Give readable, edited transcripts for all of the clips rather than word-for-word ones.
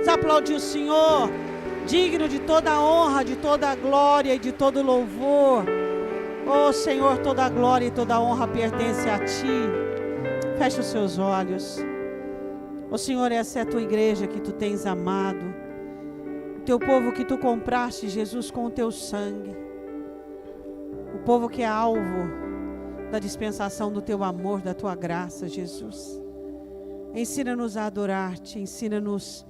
Vamos aplaudir o Senhor, digno de toda a honra, de toda a glória e de todo o louvor. Oh Senhor, toda a glória e toda a honra pertence a Ti. Feche os seus olhos. Oh Senhor, essa é a Tua igreja que Tu tens amado, o Teu povo que Tu compraste, Jesus, com o Teu sangue, o povo que é alvo da dispensação do Teu amor, da Tua graça, Jesus. Ensina-nos a adorar-Te, ensina-nos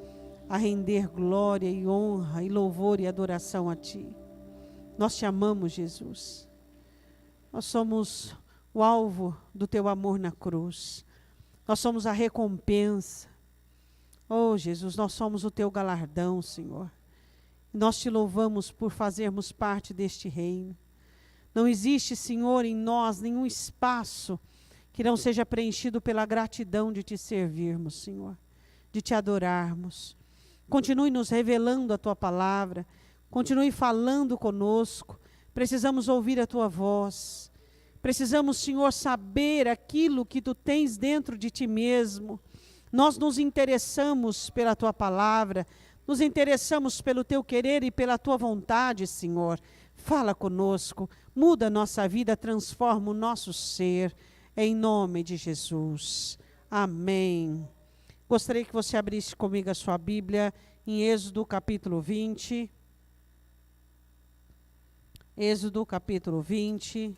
a render glória e honra e louvor e adoração a Ti. Nós Te amamos, Jesus. Nós somos o alvo do Teu amor na cruz. Nós somos a recompensa. Oh, Jesus, nós somos o Teu galardão, Senhor. Nós Te louvamos por fazermos parte deste reino. Não existe, Senhor, em nós nenhum espaço que não seja preenchido pela gratidão de Te servirmos, Senhor, de Te adorarmos. Continue nos revelando a Tua palavra, continue falando conosco. Precisamos ouvir a Tua voz. Precisamos, Senhor, saber aquilo que Tu tens dentro de Ti mesmo. Nós nos interessamos pela Tua palavra, nos interessamos pelo Teu querer e pela Tua vontade, Senhor. Fala conosco, muda a nossa vida, transforma o nosso ser, em nome de Jesus. Amém. Gostaria que você abrisse comigo a sua Bíblia em Êxodo capítulo 20. Êxodo capítulo 20.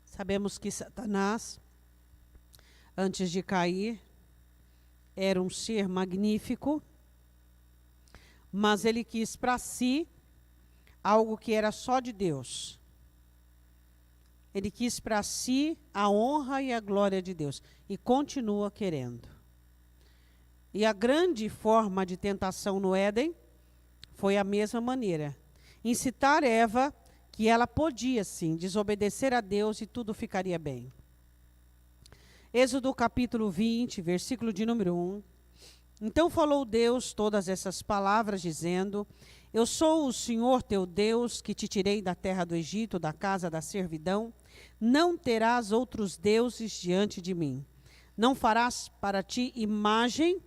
Sabemos que Satanás, antes de cair, era um ser magnífico, mas ele quis para si algo que era só de Deus. Ele quis para si a honra e a glória de Deus, e continua querendo. E a grande forma de tentação no Éden foi a mesma maneira. Incitar Eva que ela podia, sim, desobedecer a Deus e tudo ficaria bem. Êxodo capítulo 20, versículo de número 1. Então falou Deus todas essas palavras, dizendo: Eu sou o Senhor teu Deus, que te tirei da terra do Egito, da casa da servidão. Não terás outros deuses diante de mim. Não farás para ti imagem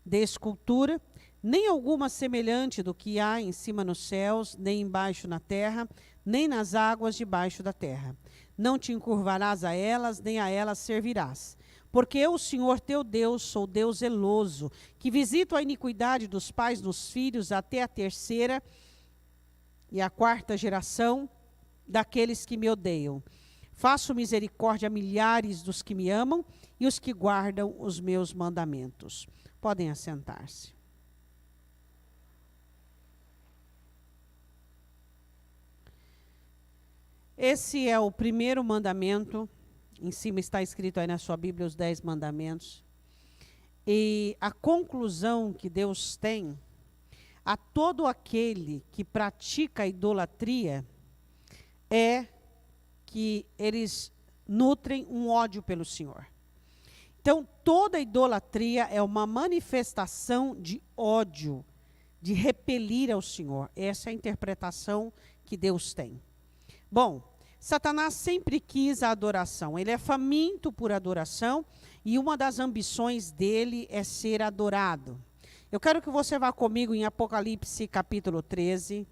de escultura, nem alguma semelhante do que há em cima nos céus, nem embaixo na terra, nem nas águas debaixo da terra. Não te encurvarás a elas, nem a elas servirás. Porque eu, o Senhor teu Deus, sou Deus zeloso, que visito a iniquidade dos pais nos filhos até a terceira e a quarta geração daqueles que me odeiam. Faço misericórdia a milhares dos que me amam e os que guardam os meus mandamentos. Podem assentar-se. Esse é o primeiro mandamento. Em cima está escrito aí na sua Bíblia os 10 mandamentos. E a conclusão que Deus tem a todo aquele que pratica a idolatria é que eles nutrem um ódio pelo Senhor. Então, toda idolatria é uma manifestação de ódio, de repelir ao Senhor. Essa é a interpretação que Deus tem. Bom, Satanás sempre quis a adoração. Ele é faminto por adoração e uma das ambições dele é ser adorado. Eu quero que você vá comigo em Apocalipse capítulo 13.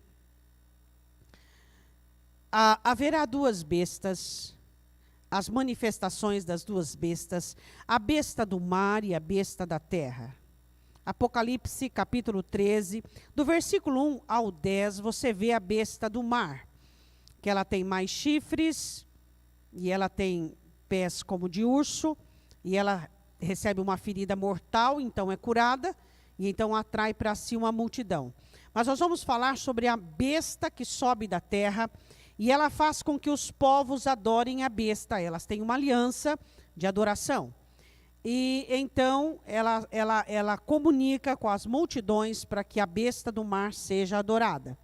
Haverá duas bestas, as manifestações das duas bestas, a besta do mar e a besta da terra. Apocalipse capítulo 13, do versículo 1 ao 10, você vê a besta do mar, que ela tem mais chifres, e ela tem pés como de urso, e ela recebe uma ferida mortal, então é curada, e então atrai para si uma multidão. Mas nós vamos falar sobre a besta que sobe da terra, e ela faz com que os povos adorem a besta. Elas têm uma aliança de adoração. E então ela comunica com as multidões para que a besta do mar seja adorada.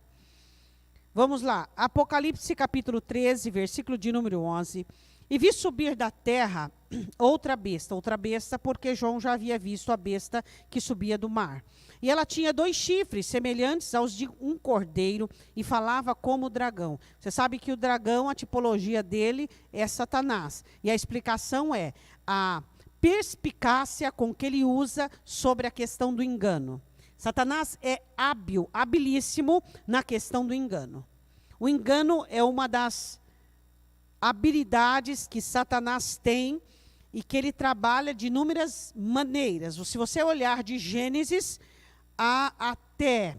Vamos lá, Apocalipse capítulo 13, versículo de número 11. E vi subir da terra outra besta, porque João já havia visto a besta que subia do mar. E ela tinha 2 chifres, semelhantes aos de um cordeiro, e falava como o dragão. Você sabe que o dragão, a tipologia dele é Satanás. E a explicação é a perspicácia com que ele usa sobre a questão do engano. Satanás é habilíssimo na questão do engano. O engano é uma das habilidades que Satanás tem e que ele trabalha de inúmeras maneiras. Se você olhar de Gênesis até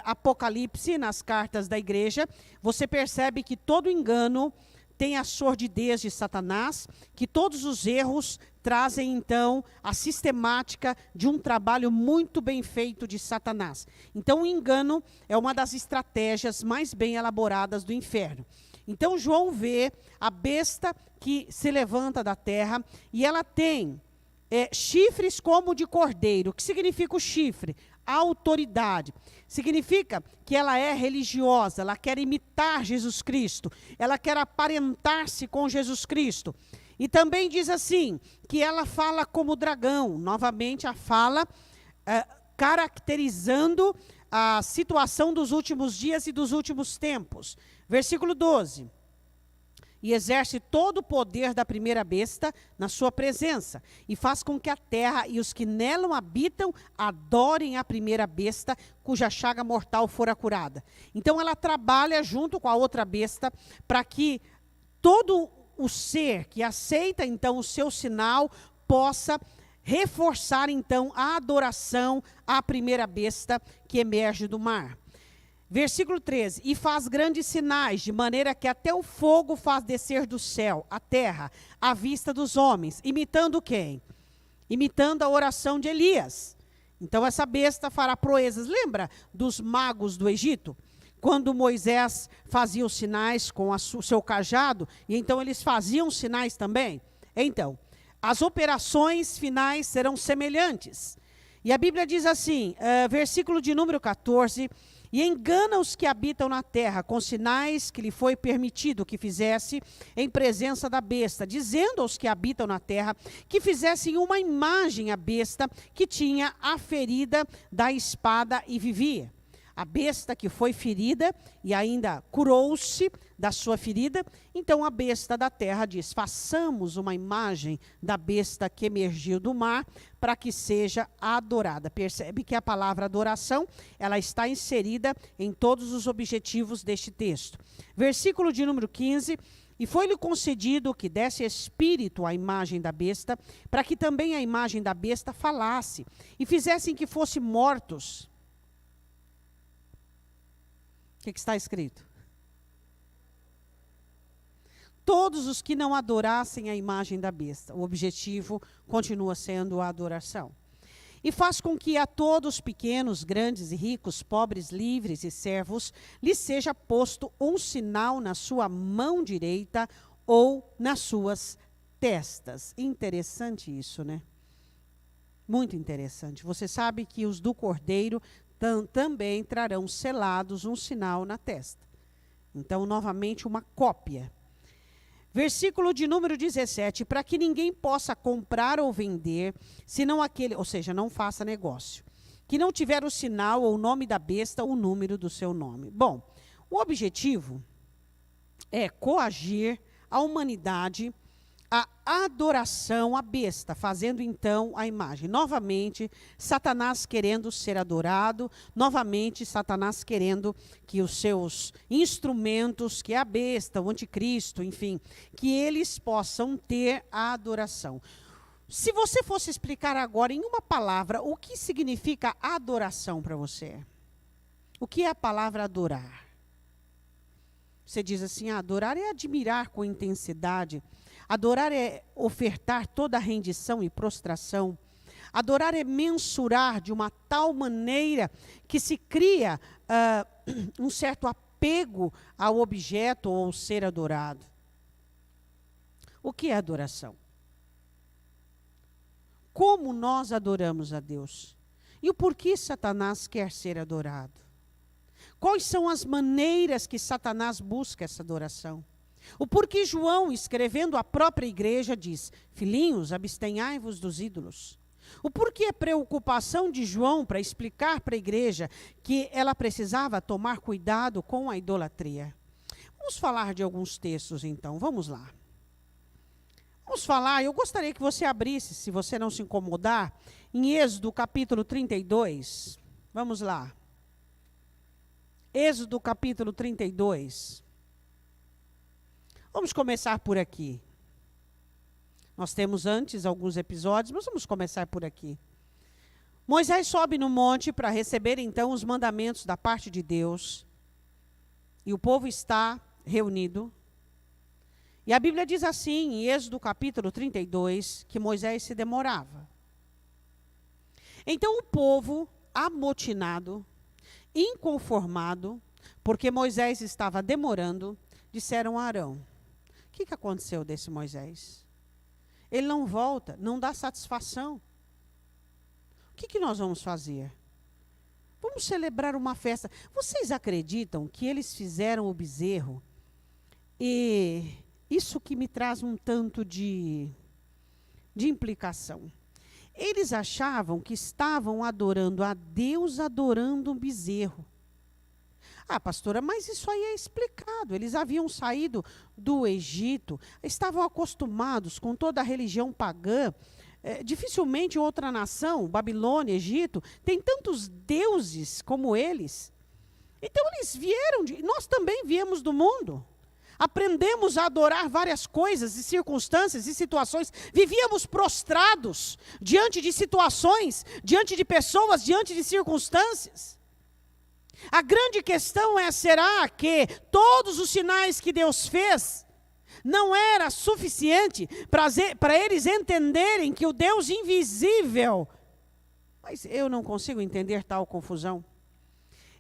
Apocalipse, nas cartas da igreja, você percebe que todo engano tem a sordidez de Satanás, que todos os erros trazem, então, a sistemática de um trabalho muito bem feito de Satanás. Então, o engano é uma das estratégias mais bem elaboradas do inferno. Então, João vê a besta que se levanta da terra e ela tem chifres como de cordeiro. O que significa o chifre? Autoridade. Significa que ela é religiosa, ela quer imitar Jesus Cristo, ela quer aparentar-se com Jesus Cristo. E também diz assim, que ela fala como dragão, novamente a fala caracterizando a situação dos últimos dias e dos últimos tempos. Versículo 12. E exerce todo o poder da primeira besta na sua presença, e faz com que a terra e os que nela habitam adorem a primeira besta, cuja chaga mortal fora curada. Então ela trabalha junto com a outra besta, para que todo o ser que aceita então o seu sinal, possa reforçar então a adoração à primeira besta que emerge do mar. Versículo 13, e faz grandes sinais, de maneira que até o fogo faz descer do céu, a terra, à vista dos homens, imitando quem? Imitando a oração de Elias. Então essa besta fará proezas. Lembra dos magos do Egito? Quando Moisés fazia os sinais com o seu cajado, e então eles faziam sinais também? Então, as operações finais serão semelhantes. E a Bíblia diz assim, versículo de número 14, e engana os que habitam na terra com sinais que lhe foi permitido que fizesse em presença da besta, dizendo aos que habitam na terra que fizessem uma imagem à besta que tinha a ferida da espada e vivia. A besta que foi ferida e ainda curou-se da sua ferida, então a besta da terra diz, façamos uma imagem da besta que emergiu do mar, para que seja adorada. Percebe que a palavra adoração, ela está inserida em todos os objetivos deste texto. Versículo de número 15, e foi-lhe concedido que desse espírito à imagem da besta, para que também a imagem da besta falasse, e fizessem que fossem mortos. O que está escrito? Todos os que não adorassem a imagem da besta. O objetivo continua sendo a adoração. E faz com que a todos, pequenos, grandes e ricos, pobres, livres e servos, lhes seja posto um sinal na sua mão direita ou nas suas testas. Interessante isso, né? Muito interessante. Você sabe que os do Cordeiro também trarão selados um sinal na testa. Então, novamente, uma cópia. Versículo de número 17, para que ninguém possa comprar ou vender, senão aquele, ou seja, não faça negócio, que não tiver o sinal ou o nome da besta, ou o número do seu nome. Bom, o objetivo é coagir a humanidade a adoração à besta, fazendo então a imagem. Novamente, Satanás querendo ser adorado, novamente Satanás querendo que os seus instrumentos, que é a besta, o anticristo, enfim, que eles possam ter a adoração. Se você fosse explicar agora em uma palavra, o que significa adoração para você? O que é a palavra adorar? Você diz assim, adorar é admirar com intensidade. Adorar é ofertar toda a rendição e prostração. Adorar é mensurar de uma tal maneira que se cria um certo apego ao objeto ou ao ser adorado. O que é adoração? Como nós adoramos a Deus? E o porquê Satanás quer ser adorado? Quais são as maneiras que Satanás busca essa adoração? O porquê João, escrevendo à própria igreja, diz, filhinhos, abstenhai-vos dos ídolos. O porquê preocupação de João para explicar para a igreja que ela precisava tomar cuidado com a idolatria. Vamos falar de alguns textos então, vamos lá. Vamos falar, eu gostaria que você abrisse, se você não se incomodar, em Êxodo capítulo 32. Vamos lá. Êxodo capítulo 32. Vamos começar por aqui. Nós temos antes alguns episódios, mas vamos começar por aqui. Moisés sobe no monte para receber então os mandamentos da parte de Deus. E o povo está reunido. E a Bíblia diz assim, em Êxodo capítulo 32, que Moisés se demorava. Então o povo, amotinado, inconformado, porque Moisés estava demorando, disseram a Arão: o que aconteceu desse Moisés? Ele não volta, não dá satisfação. O que nós vamos fazer? Vamos celebrar uma festa. Vocês acreditam que eles fizeram o bezerro? E isso que me traz um tanto de implicação. Eles achavam que estavam adorando a Deus, adorando um bezerro. Ah, pastora, mas isso aí é explicado. Eles haviam saído do Egito, estavam acostumados com toda a religião pagã. Dificilmente outra nação, Babilônia, Egito, tem tantos deuses como eles. Então eles vieram, nós também viemos do mundo. Aprendemos a adorar várias coisas e circunstâncias e situações. Vivíamos prostrados diante de situações, diante de pessoas, diante de circunstâncias. A grande questão é, será que todos os sinais que Deus fez não era suficiente para eles entenderem que o Deus invisível... Mas eu não consigo entender tal confusão.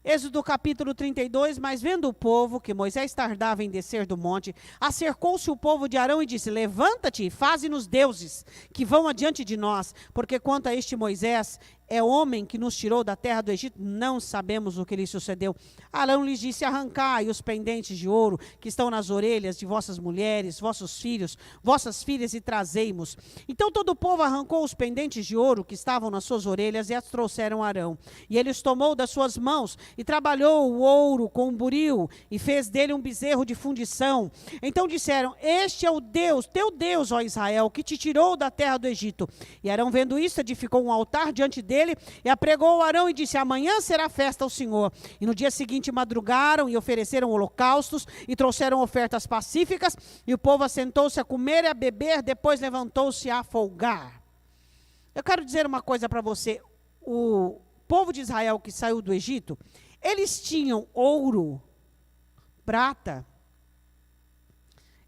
Êxodo capítulo 32, mas vendo o povo que Moisés tardava em descer do monte, acercou-se o povo de Arão e disse: levanta-te e faze-nos deuses, que vão adiante de nós, porque quanto a este Moisés, é homem que nos tirou da terra do Egito, não sabemos o que lhe sucedeu. Arão lhes disse: arrancai os pendentes de ouro que estão nas orelhas de vossas mulheres, vossos filhos, vossas filhas, e trazei-mos. Então todo o povo arrancou os pendentes de ouro que estavam nas suas orelhas e as trouxeram a Arão. E ele os tomou das suas mãos e trabalhou o ouro com um buril e fez dele um bezerro de fundição. Então disseram: este é o Deus, teu Deus, ó Israel, que te tirou da terra do Egito. E Arão, vendo isso, edificou um altar diante dele e apregou Arão e disse: amanhã será festa ao Senhor. E no dia seguinte madrugaram e ofereceram holocaustos e trouxeram ofertas pacíficas, e o povo assentou-se a comer e a beber, depois levantou-se a folgar. Eu quero dizer uma coisa para você. O povo de Israel que saiu do Egito, eles tinham ouro, prata.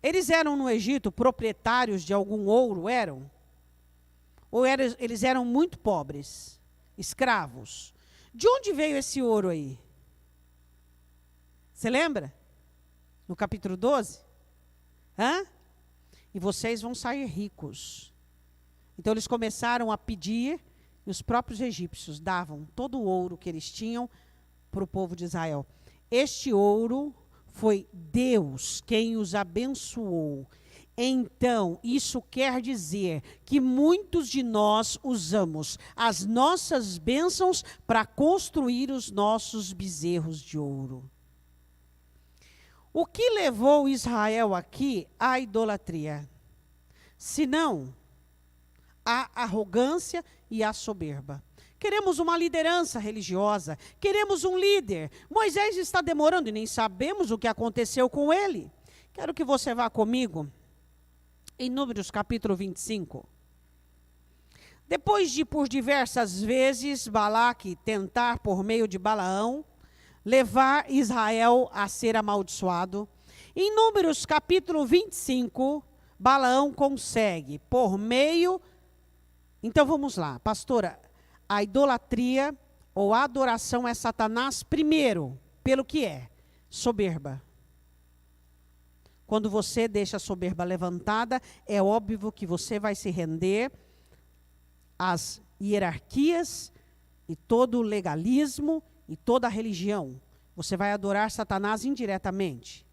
Eles eram no Egito proprietários de algum ouro, eram? Ou eles eram muito pobres, escravos? De onde veio esse ouro aí? Você lembra? No capítulo 12? E vocês vão sair ricos. Então eles começaram a pedir, e os próprios egípcios davam todo o ouro que eles tinham para o povo de Israel. Este ouro foi Deus quem os abençoou. Então, isso quer dizer que muitos de nós usamos as nossas bênçãos para construir os nossos bezerros de ouro. O que levou Israel aqui à idolatria? Senão a arrogância e a soberba. Queremos uma liderança religiosa, queremos um líder. Moisés está demorando e nem sabemos o que aconteceu com ele. Quero que você vá comigo em Números capítulo 25. Depois de, por diversas vezes, Balaque tentar, por meio de Balaão, levar Israel a ser amaldiçoado, em Números capítulo 25, Balaão consegue, por meio... Então vamos lá, pastora, a idolatria ou a adoração é Satanás primeiro, pelo que é? Soberba. Quando você deixa a soberba levantada, é óbvio que você vai se render às hierarquias e todo o legalismo e toda a religião. Você vai adorar Satanás indiretamente.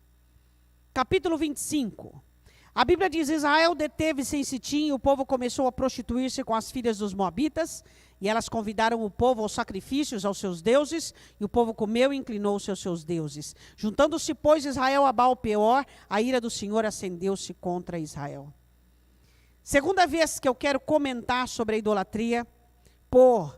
Capítulo 25. A Bíblia diz: Israel deteve-se em Sitim, e o povo começou a prostituir-se com as filhas dos moabitas, e elas convidaram o povo aos sacrifícios aos seus deuses, e o povo comeu e inclinou-se aos seus deuses. Juntando-se, pois, Israel a Baal-peor, a ira do Senhor acendeu-se contra Israel. Segunda vez que eu quero comentar sobre a idolatria, por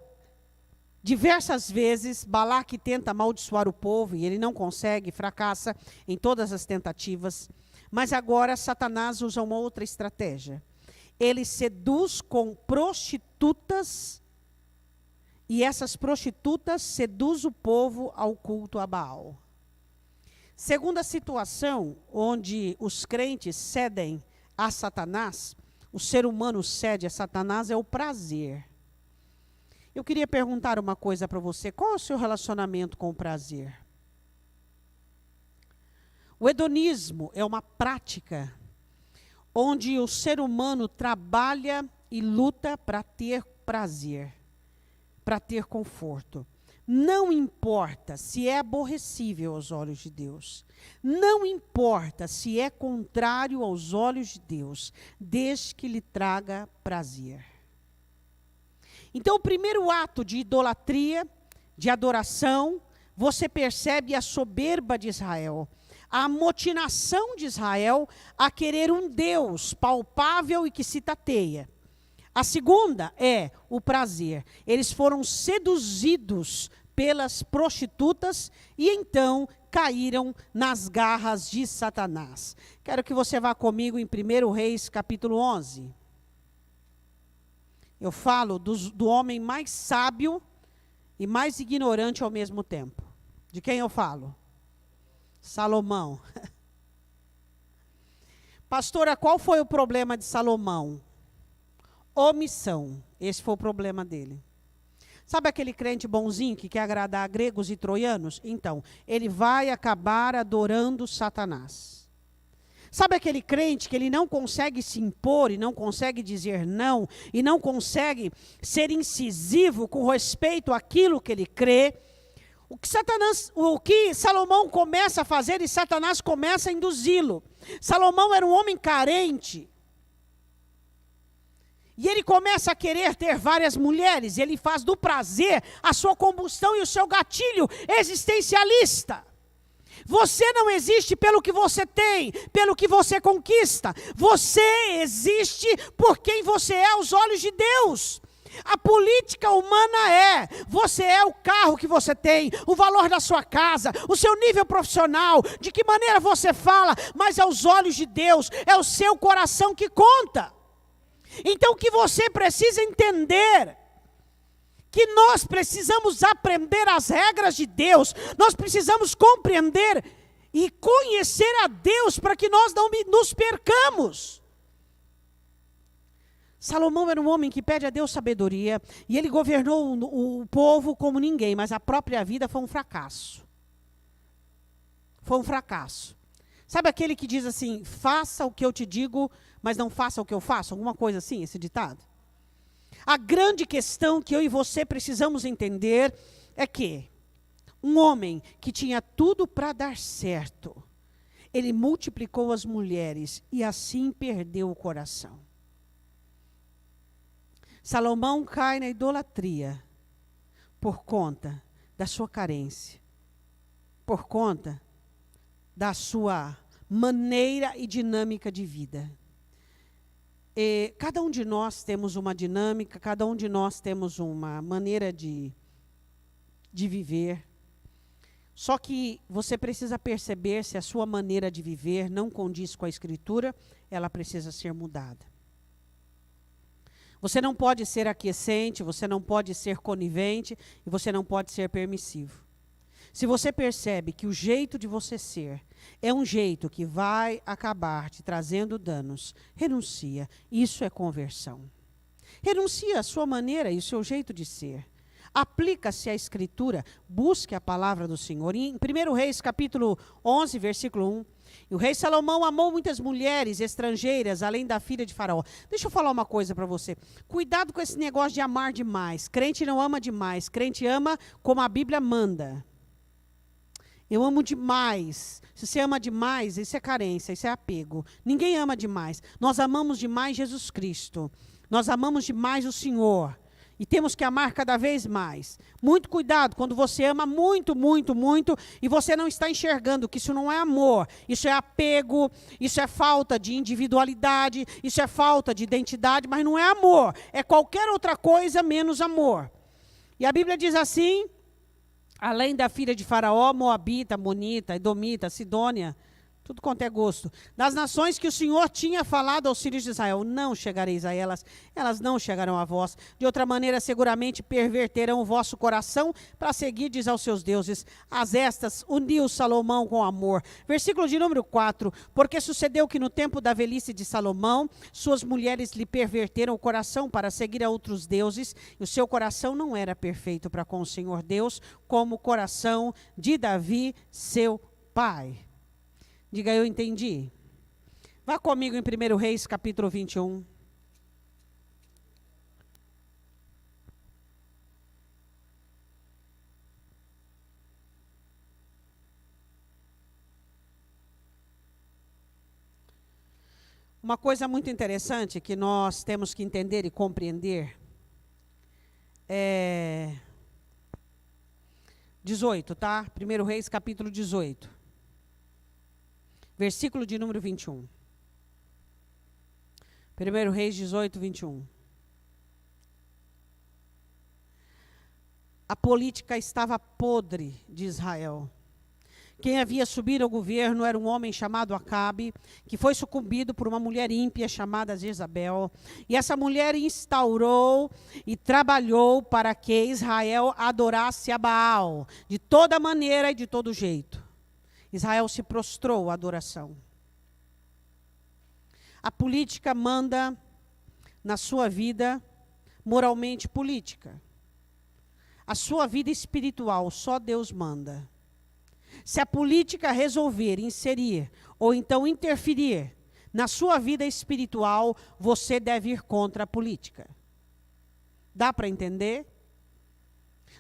diversas vezes, Balaque tenta amaldiçoar o povo, e ele não consegue, fracassa em todas as tentativas. Mas agora Satanás usa uma outra estratégia. Ele seduz com prostitutas, e essas prostitutas seduzem o povo ao culto a Baal. Segunda situação onde os crentes cedem a Satanás, o ser humano cede a Satanás, é o prazer. Eu queria perguntar uma coisa para você: qual é o seu relacionamento com o prazer? O hedonismo é uma prática onde o ser humano trabalha e luta para ter prazer, para ter conforto. Não importa se é aborrecível aos olhos de Deus, não importa se é contrário aos olhos de Deus, desde que lhe traga prazer. Então, o primeiro ato de idolatria, de adoração, você percebe a soberba de Israel, a amotinação de Israel a querer um Deus palpável e que se tateia. A segunda é o prazer. Eles foram seduzidos pelas prostitutas e então caíram nas garras de Satanás. Quero que você vá comigo em 1 Reis, capítulo 11. Eu falo do homem mais sábio e mais ignorante ao mesmo tempo. De quem eu falo? Salomão. Pastora, qual foi o problema de Salomão? Omissão. Esse foi o problema dele. Sabe aquele crente bonzinho que quer agradar gregos e troianos? Então, ele vai acabar adorando Satanás. Sabe aquele crente que ele não consegue se impor e não consegue dizer não e não consegue ser incisivo com respeito àquilo que ele crê? O que Salomão começa a fazer e Satanás começa a induzi-lo. Salomão era um homem carente. E ele começa a querer ter várias mulheres. Ele faz do prazer a sua combustão e o seu gatilho existencialista. Você não existe pelo que você tem, pelo que você conquista. Você existe por quem você é aos olhos de Deus. A política humana é: você é o carro que você tem, o valor da sua casa, o seu nível profissional, de que maneira você fala, mas aos olhos de Deus é o seu coração que conta. Então o que você precisa entender, que nós precisamos aprender as regras de Deus, nós precisamos compreender e conhecer a Deus para que nós não nos percamos. Salomão era um homem que pede a Deus sabedoria, e ele governou o povo como ninguém, mas a própria vida foi um fracasso. Foi um fracasso. Sabe aquele que diz assim: faça o que eu te digo, mas não faça o que eu faço? Alguma coisa assim, esse ditado? A grande questão que eu e você precisamos entender é que um homem que tinha tudo para dar certo, ele multiplicou as mulheres e assim perdeu o coração. Salomão cai na idolatria por conta da sua carência, por conta da sua maneira e dinâmica de vida. E cada um de nós temos uma dinâmica, cada um de nós temos uma maneira de viver. Só que você precisa perceber se a sua maneira de viver não condiz com a Escritura, ela precisa ser mudada. Você não pode ser aquiescente, você não pode ser conivente e você não pode ser permissivo. Se você percebe que o jeito de você ser é um jeito que vai acabar te trazendo danos, renuncia. Isso é conversão. Renuncia à sua maneira e o seu jeito de ser. Aplica-se à Escritura, busque a palavra do Senhor. Em 1 Reis, capítulo 11, versículo 1, o rei Salomão amou muitas mulheres estrangeiras, além da filha de Faraó. Deixa eu falar uma coisa para você. Cuidado com esse negócio de amar demais. Crente não ama demais, crente ama como a Bíblia manda. Eu amo demais. Se você ama demais, isso é carência, isso é apego. Ninguém ama demais. Nós amamos demais Jesus Cristo. Nós amamos demais o Senhor. E temos que amar cada vez mais. Muito cuidado quando você ama muito, muito, muito e você não está enxergando que isso não é amor. Isso é apego, isso é falta de individualidade, isso é falta de identidade, mas não é amor. É qualquer outra coisa menos amor. E a Bíblia diz assim, além da filha de Faraó, Moabita, Monita, Edomita, Sidônia, tudo quanto é gosto, das nações que o Senhor tinha falado aos filhos de Israel, não chegareis a elas, elas não chegarão a vós. De outra maneira, seguramente perverterão o vosso coração para seguirdes aos seus deuses. As estas uniu Salomão com amor. Versículo de número 4. Porque sucedeu que no tempo da velhice de Salomão, suas mulheres lhe perverteram o coração para seguir a outros deuses, e o seu coração não era perfeito para com o Senhor Deus, como o coração de Davi, seu pai. Diga, eu entendi. Vá comigo em 1 Reis, capítulo 21. Uma coisa muito interessante que nós temos que entender e compreender é 18, tá? 1 Reis, capítulo 18. Versículo de número 21. 1 Reis 18, 21. A política estava podre de Israel. Quem havia subido ao governo era um homem chamado Acabe, que foi sucumbido por uma mulher ímpia chamada Jezabel. E essa mulher instaurou e trabalhou para que Israel adorasse a Baal, de toda maneira e de todo jeito. Israel se prostrou à adoração. A política manda na sua vida moralmente política. A sua vida espiritual, só Deus manda. Se a política resolver inserir ou então interferir na sua vida espiritual, você deve ir contra a política. Dá para entender?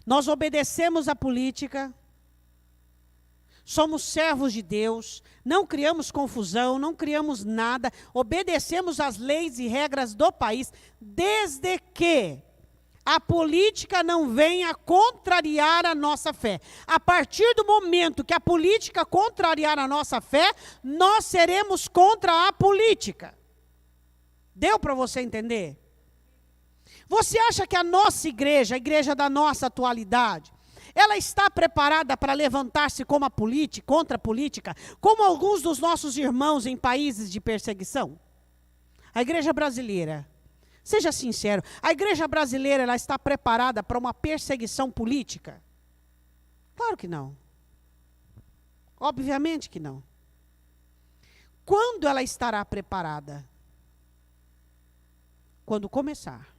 Nós obedecemos a política. Somos servos de Deus, não criamos confusão, não criamos nada, obedecemos às leis e regras do país, desde que a política não venha contrariar a nossa fé. A partir do momento que a política contrariar a nossa fé, nós seremos contra a política. Deu para você entender? Você acha que a nossa igreja, a igreja da nossa atualidade, ela está preparada para levantar-se contra a política, como alguns dos nossos irmãos em países de perseguição? A igreja brasileira, seja sincero, a igreja brasileira ela está preparada para uma perseguição política? Claro que não. Obviamente que não. Quando ela estará preparada? Quando começar.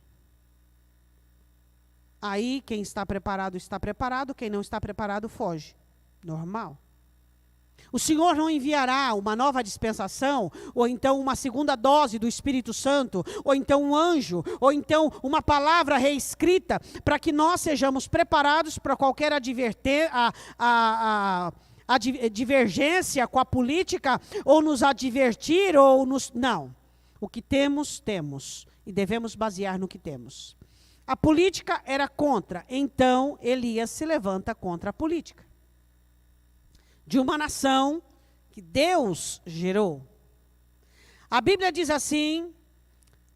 Aí, quem está preparado, quem não está preparado, foge. Normal. O Senhor não enviará uma nova dispensação, ou então uma segunda dose do Espírito Santo, ou então um anjo, ou então uma palavra reescrita, para que nós sejamos preparados para qualquer divergência com a política, ou nos advertir, ou nos... Não. O que temos, temos. E devemos basear no que temos. A política era contra, então Elias se levanta contra a política. De uma nação que Deus gerou. A Bíblia diz assim,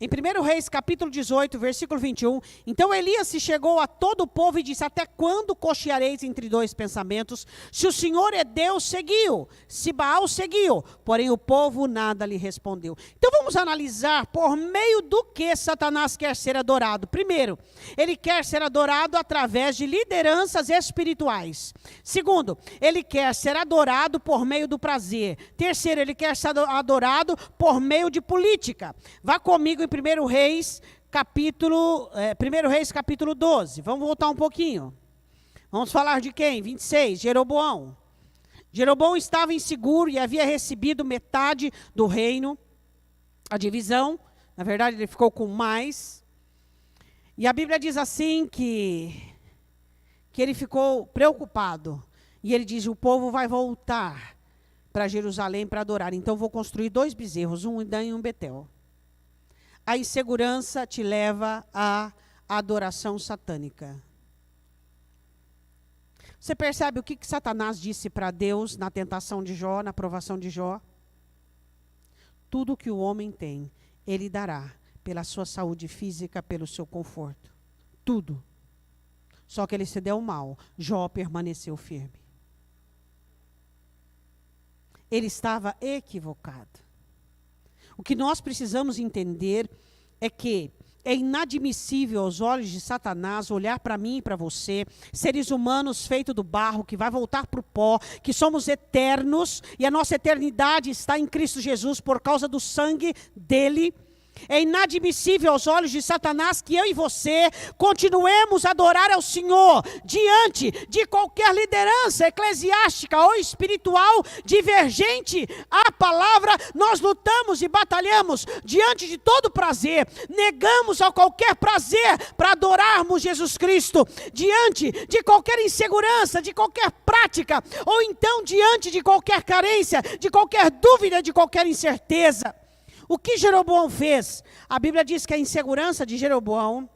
em 1 Reis capítulo 18, versículo 21, então Elias se chegou a todo o povo e disse, até quando cocheareis entre dois pensamentos? Se o Senhor é Deus, seguiu. Se Baal, seguiu. Porém o povo nada lhe respondeu. Então vamos analisar por meio do que Satanás quer ser adorado. Primeiro, ele quer ser adorado através de lideranças espirituais. Segundo, ele quer ser adorado por meio do prazer. Terceiro, ele quer ser adorado por meio de política. Vá comigo em 1 Reis capítulo 12. Vamos voltar um pouquinho. Vamos falar de quem? 26, Jeroboão. Jeroboão estava inseguro e havia recebido metade do reino, a divisão. Na verdade, ele ficou com mais. E a Bíblia diz assim que ele ficou preocupado. E ele diz, o povo vai voltar para Jerusalém para adorar. Então vou construir 2 bezerros, um em Dan e um em Betel. A insegurança te leva à adoração satânica. Você percebe o que Satanás disse para Deus na tentação de Jó, na provação de Jó? Tudo que o homem tem, ele dará pela sua saúde física, pelo seu conforto. Tudo. Só que ele se deu mal. Jó permaneceu firme. Ele estava equivocado. O que nós precisamos entender é que é inadmissível aos olhos de Satanás olhar para mim e para você, seres humanos feitos do barro, que vai voltar para o pó, que somos eternos, e a nossa eternidade está em Cristo Jesus por causa do sangue dele. É inadmissível aos olhos de Satanás que eu e você continuemos a adorar ao Senhor diante de qualquer liderança eclesiástica ou espiritual divergente à palavra. Nós lutamos e batalhamos diante de todo prazer, negamos a qualquer prazer para adorarmos Jesus Cristo, diante de qualquer insegurança, de qualquer prática, ou então diante de qualquer carência, de qualquer dúvida, de qualquer incerteza. O que Jeroboão fez? A Bíblia diz que a insegurança de Jeroboão,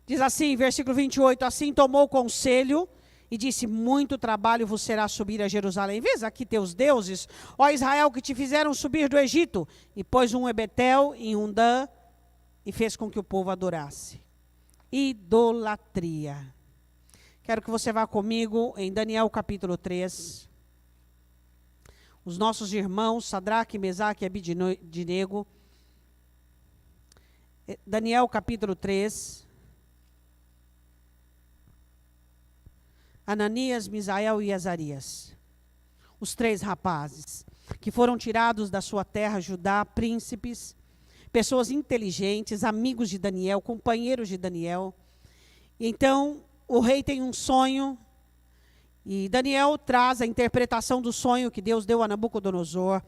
diz assim, versículo 28, assim tomou conselho e disse, muito trabalho vos será subir a Jerusalém. Vês aqui teus deuses, ó Israel, que te fizeram subir do Egito. E pôs um em Betel e um Dan, e fez com que o povo adorasse. Idolatria. Quero que você vá comigo em Daniel capítulo 3. Os nossos irmãos, Sadraque, Mesaque e Abidnego. Daniel capítulo 3. Ananias, Misael e Azarias. Os 3 rapazes que foram tirados da sua terra, Judá, príncipes, pessoas inteligentes, amigos de Daniel, companheiros de Daniel. Então, o rei tem um sonho. E Daniel traz a interpretação do sonho que Deus deu a Nabucodonosor.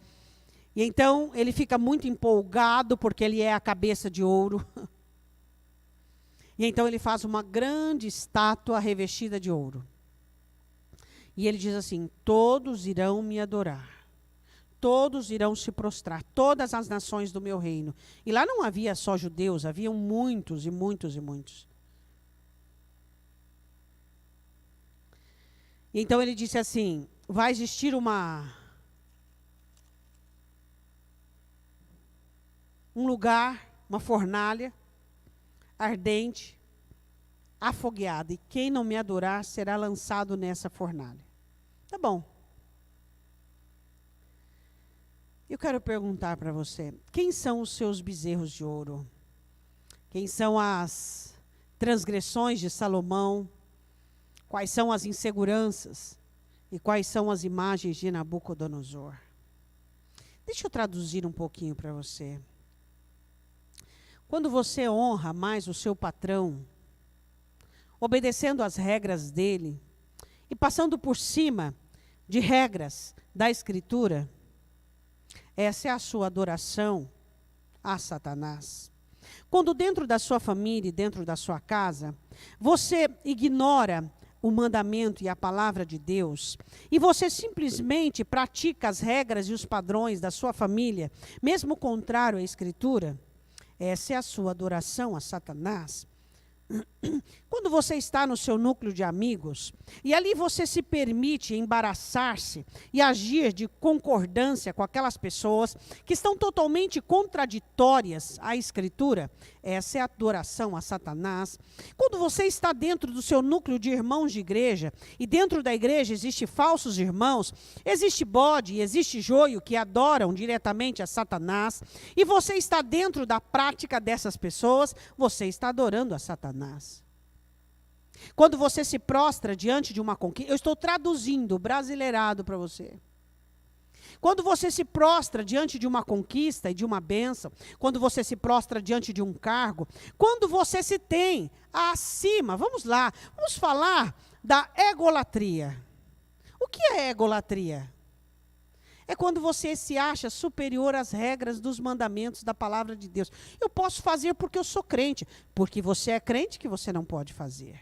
E então ele fica muito empolgado porque ele é a cabeça de ouro. E então ele faz uma grande estátua revestida de ouro. E ele diz assim, todos irão me adorar. Todos irão se prostrar, todas as nações do meu reino. E lá não havia só judeus, haviam muitos e muitos e muitos. Então ele disse assim, vai existir um lugar, uma fornalha ardente, afogueada, e quem não me adorar será lançado nessa fornalha. Tá bom. Eu quero perguntar para você, quem são os seus bezerros de ouro? Quem são as transgressões de Salomão? Quais são as inseguranças e quais são as imagens de Nabucodonosor? Deixa eu traduzir um pouquinho para você. Quando você honra mais o seu patrão, obedecendo às regras dele e passando por cima de regras da Escritura, essa é a sua adoração a Satanás. Quando dentro da sua família e dentro da sua casa, você ignora o mandamento e a palavra de Deus, e você simplesmente pratica as regras e os padrões da sua família, mesmo contrário à Escritura, essa é a sua adoração a Satanás. Quando você está no seu núcleo de amigos, e ali você se permite embaraçar-se e agir de concordância com aquelas pessoas que estão totalmente contraditórias à Escritura, essa é a adoração a Satanás. Quando você está dentro do seu núcleo de irmãos de igreja, e dentro da igreja existe falsos irmãos, existe bode e existe joio que adoram diretamente a Satanás, e você está dentro da prática dessas pessoas, você está adorando a Satanás. Quando você se prostra diante de uma conquista, eu estou traduzindo brasileirado para você. Quando você se prostra diante de uma conquista e de uma bênção, quando você se prostra diante de um cargo, quando você se tem acima, vamos lá, vamos falar da egolatria. O que é egolatria? É quando você se acha superior às regras dos mandamentos da palavra de Deus. Eu posso fazer porque eu sou crente. Porque você é crente que você não pode fazer.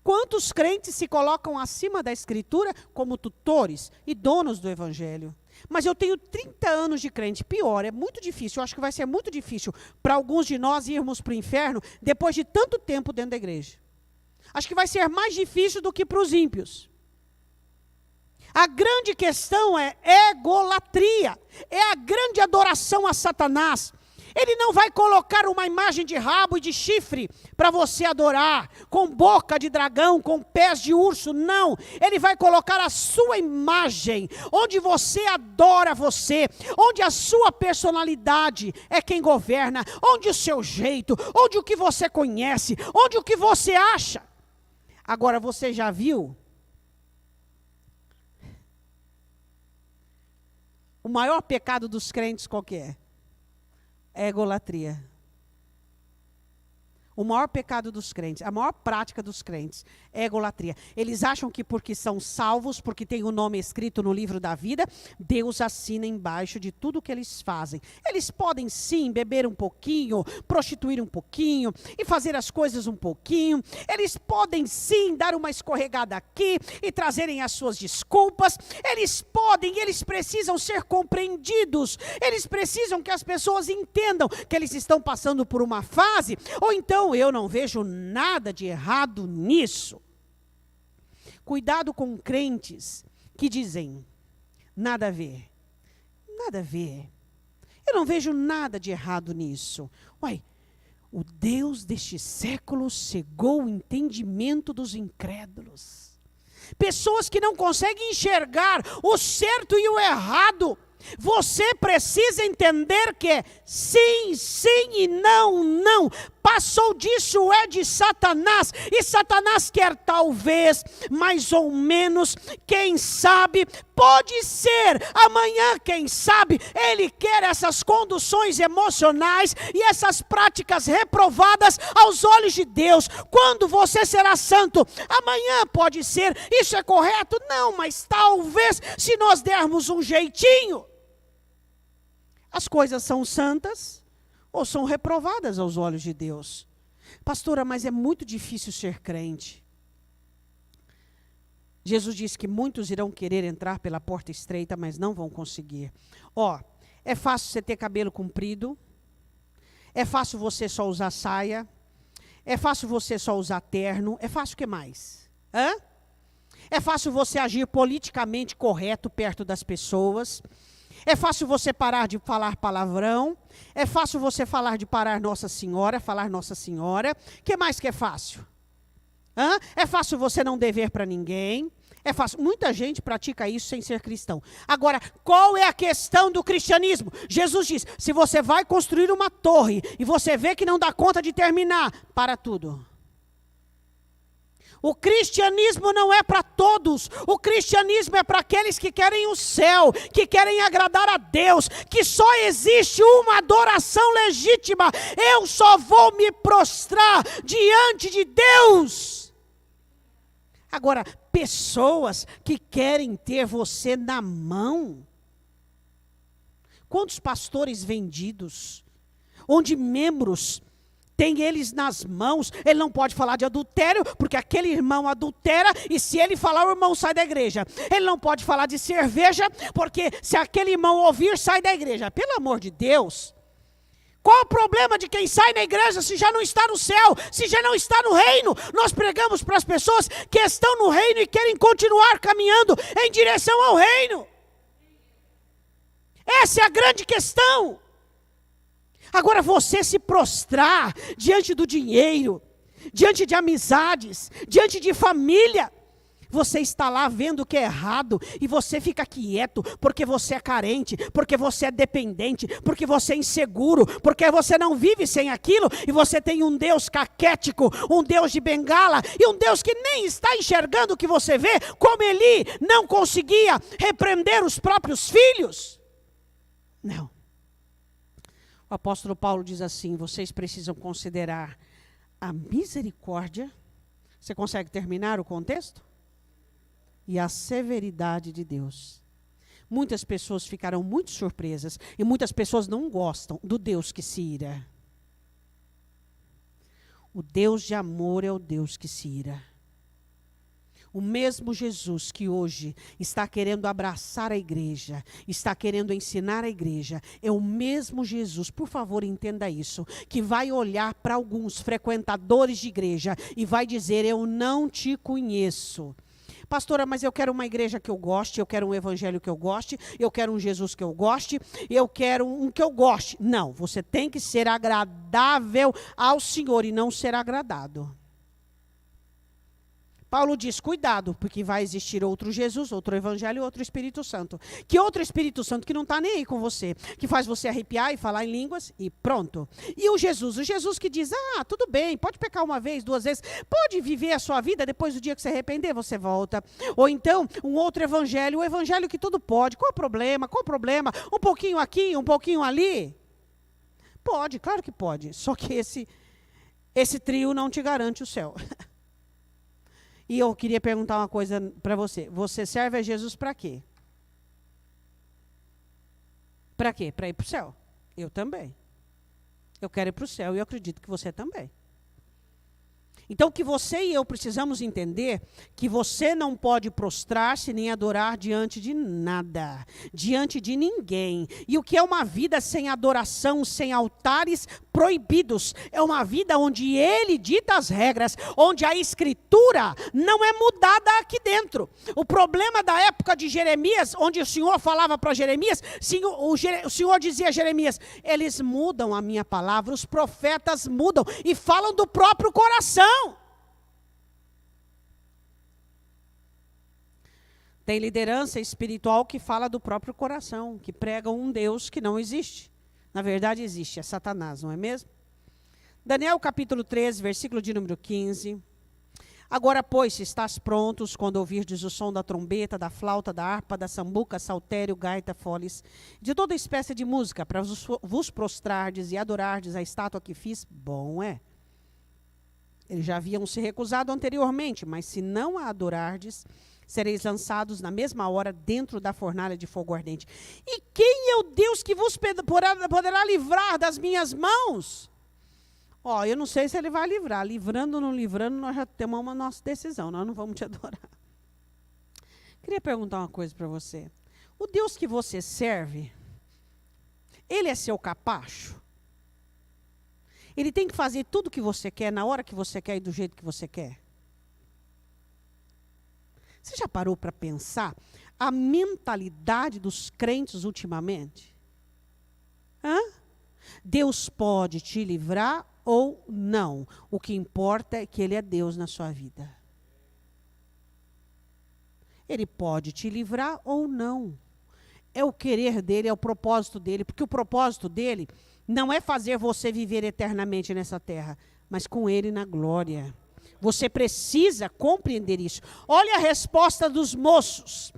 Quantos crentes se colocam acima da Escritura como tutores e donos do Evangelho? Mas eu tenho 30 anos de crente. Pior, é muito difícil. Eu acho que vai ser muito difícil para alguns de nós irmos para o inferno depois de tanto tempo dentro da igreja. Acho que vai ser mais difícil do que para os ímpios. A grande questão é egolatria. É a grande adoração a Satanás. Ele não vai colocar uma imagem de rabo e de chifre para você adorar, com boca de dragão, com pés de urso, não. Ele vai colocar a sua imagem, onde você adora você, onde a sua personalidade é quem governa, onde o seu jeito, onde o que você conhece, onde o que você acha. Agora, você já viu? O maior pecado dos crentes qual que é? É egolatria. O maior pecado dos crentes, a maior prática dos crentes é egolatria. Eles acham que porque são salvos, porque tem o nome escrito no livro da vida, Deus assina embaixo de tudo que eles fazem. Eles podem sim beber um pouquinho, prostituir um pouquinho e fazer as coisas um pouquinho. Eles podem sim dar uma escorregada aqui e trazerem as suas desculpas. Eles podem, eles precisam ser compreendidos. Eles precisam que as pessoas entendam que eles estão passando por uma fase, ou então eu não vejo nada de errado nisso. Cuidado com crentes que dizem, nada a ver, nada a ver. Eu não vejo nada de errado nisso. Uai, o Deus deste século cegou o entendimento dos incrédulos. Pessoas que não conseguem enxergar o certo e o errado. Você precisa entender que é sim, sim e não, não. Passou disso é de Satanás. E Satanás quer talvez, mais ou menos, quem sabe, pode ser. Amanhã, quem sabe, ele quer essas conduções emocionais e essas práticas reprovadas aos olhos de Deus. Quando você será santo? Amanhã pode ser. Isso é correto? Não, mas talvez se nós dermos um jeitinho. As coisas são santas ou são reprovadas aos olhos de Deus. Pastora, mas é muito difícil ser crente. Jesus disse que muitos irão querer entrar pela porta estreita, mas não vão conseguir. É fácil você ter cabelo comprido. É fácil você só usar saia. É fácil você só usar terno. É fácil o que mais? É fácil você agir politicamente correto perto das pessoas. É fácil você parar de falar palavrão. É fácil você falar de parar Nossa Senhora, falar Nossa Senhora. O que mais que é fácil? É fácil você não dever para ninguém. É fácil. Muita gente pratica isso sem ser cristão. Agora, qual é a questão do cristianismo? Jesus diz, se você vai construir uma torre e você vê que não dá conta de terminar, para tudo. O cristianismo não é para todos. O cristianismo é para aqueles que querem o céu, que querem agradar a Deus, que só existe uma adoração legítima. Eu só vou me prostrar diante de Deus. Agora, pessoas que querem ter você na mão. Quantos pastores vendidos, onde membros tem eles nas mãos, ele não pode falar de adultério, porque aquele irmão adultera, e se ele falar, o irmão sai da igreja. Ele não pode falar de cerveja, porque se aquele irmão ouvir, sai da igreja. Pelo amor de Deus. Qual o problema de quem sai da igreja se já não está no céu, se já não está no reino? Nós pregamos para as pessoas que estão no reino e querem continuar caminhando em direção ao reino. Essa é a grande questão. Agora, você se prostrar diante do dinheiro, diante de amizades, diante de família, você está lá vendo o que é errado e você fica quieto porque você é carente, porque você é dependente, porque você é inseguro, porque você não vive sem aquilo e você tem um Deus caquético, um Deus de bengala e um Deus que nem está enxergando o que você vê, como Eli não conseguia repreender os próprios filhos. Não. O apóstolo Paulo diz assim, vocês precisam considerar a misericórdia. Você consegue terminar o contexto? E a severidade de Deus. Muitas pessoas ficarão muito surpresas e muitas pessoas não gostam do Deus que se ira. O Deus de amor é o Deus que se ira. O mesmo Jesus que hoje está querendo abraçar a igreja, está querendo ensinar a igreja, é o mesmo Jesus, por favor, entenda isso, que vai olhar para alguns frequentadores de igreja e vai dizer: eu não te conheço. Pastora, mas eu quero uma igreja que eu goste, eu quero um evangelho que eu goste, eu quero um Jesus que eu goste, eu quero um que eu goste. Não, você tem que ser agradável ao Senhor e não ser agradado. Paulo diz: cuidado, porque vai existir outro Jesus, outro evangelho e outro Espírito Santo. Que outro Espírito Santo que não está nem aí com você, que faz você arrepiar e falar em línguas e pronto. E o Jesus que diz: tudo bem, pode pecar uma vez, duas vezes, pode viver a sua vida, depois do dia que você arrepender, você volta. Ou então, um outro evangelho, o evangelho que tudo pode. Qual o problema? Qual o problema? Um pouquinho aqui, um pouquinho ali? Pode, claro que pode. Só que esse trio não te garante o céu. E eu queria perguntar uma coisa para você. Você serve a Jesus para quê? Para quê? Para ir para o céu? Eu também. Eu quero ir para o céu e eu acredito que você também. Então, o que você e eu precisamos entender, que você não pode prostrar-se nem adorar diante de nada, diante de ninguém. E o que é uma vida sem adoração, sem altares proibidos? É uma vida onde ele dita as regras, onde a escritura não é mudada aqui dentro. O problema da época de Jeremias, onde o Senhor falava para Jeremias, o Senhor dizia a Jeremias: eles mudam a minha palavra, os profetas mudam e falam do próprio coração. Tem liderança espiritual que fala do próprio coração, que prega um Deus que não existe. Na verdade existe, é Satanás, não é mesmo? Daniel capítulo 13, versículo de número 15. Agora, pois, se estás prontos, quando ouvirdes o som da trombeta, da flauta, da harpa, da sambuca, saltério, gaita, foles, de toda espécie de música, para vos prostrardes e adorardes a estátua que fiz, bom é. Eles já haviam se recusado anteriormente, mas se não a adorardes, sereis lançados na mesma hora dentro da fornalha de fogo ardente. E quem é o Deus que vos poderá livrar das minhas mãos? Eu não sei se ele vai livrar. Livrando ou não livrando, nós já temos uma nossa decisão. Nós não vamos te adorar. Queria perguntar uma coisa para você. O Deus que você serve, ele é seu capacho? Ele tem que fazer tudo o que você quer, na hora que você quer e do jeito que você quer? Você já parou para pensar a mentalidade dos crentes ultimamente? Deus pode te livrar ou não. O que importa é que Ele é Deus na sua vida. Ele pode te livrar ou não. É o querer dele, é o propósito dele, porque o propósito dele não é fazer você viver eternamente nessa terra, mas com Ele na glória. Você precisa compreender isso. Olha a resposta dos moços.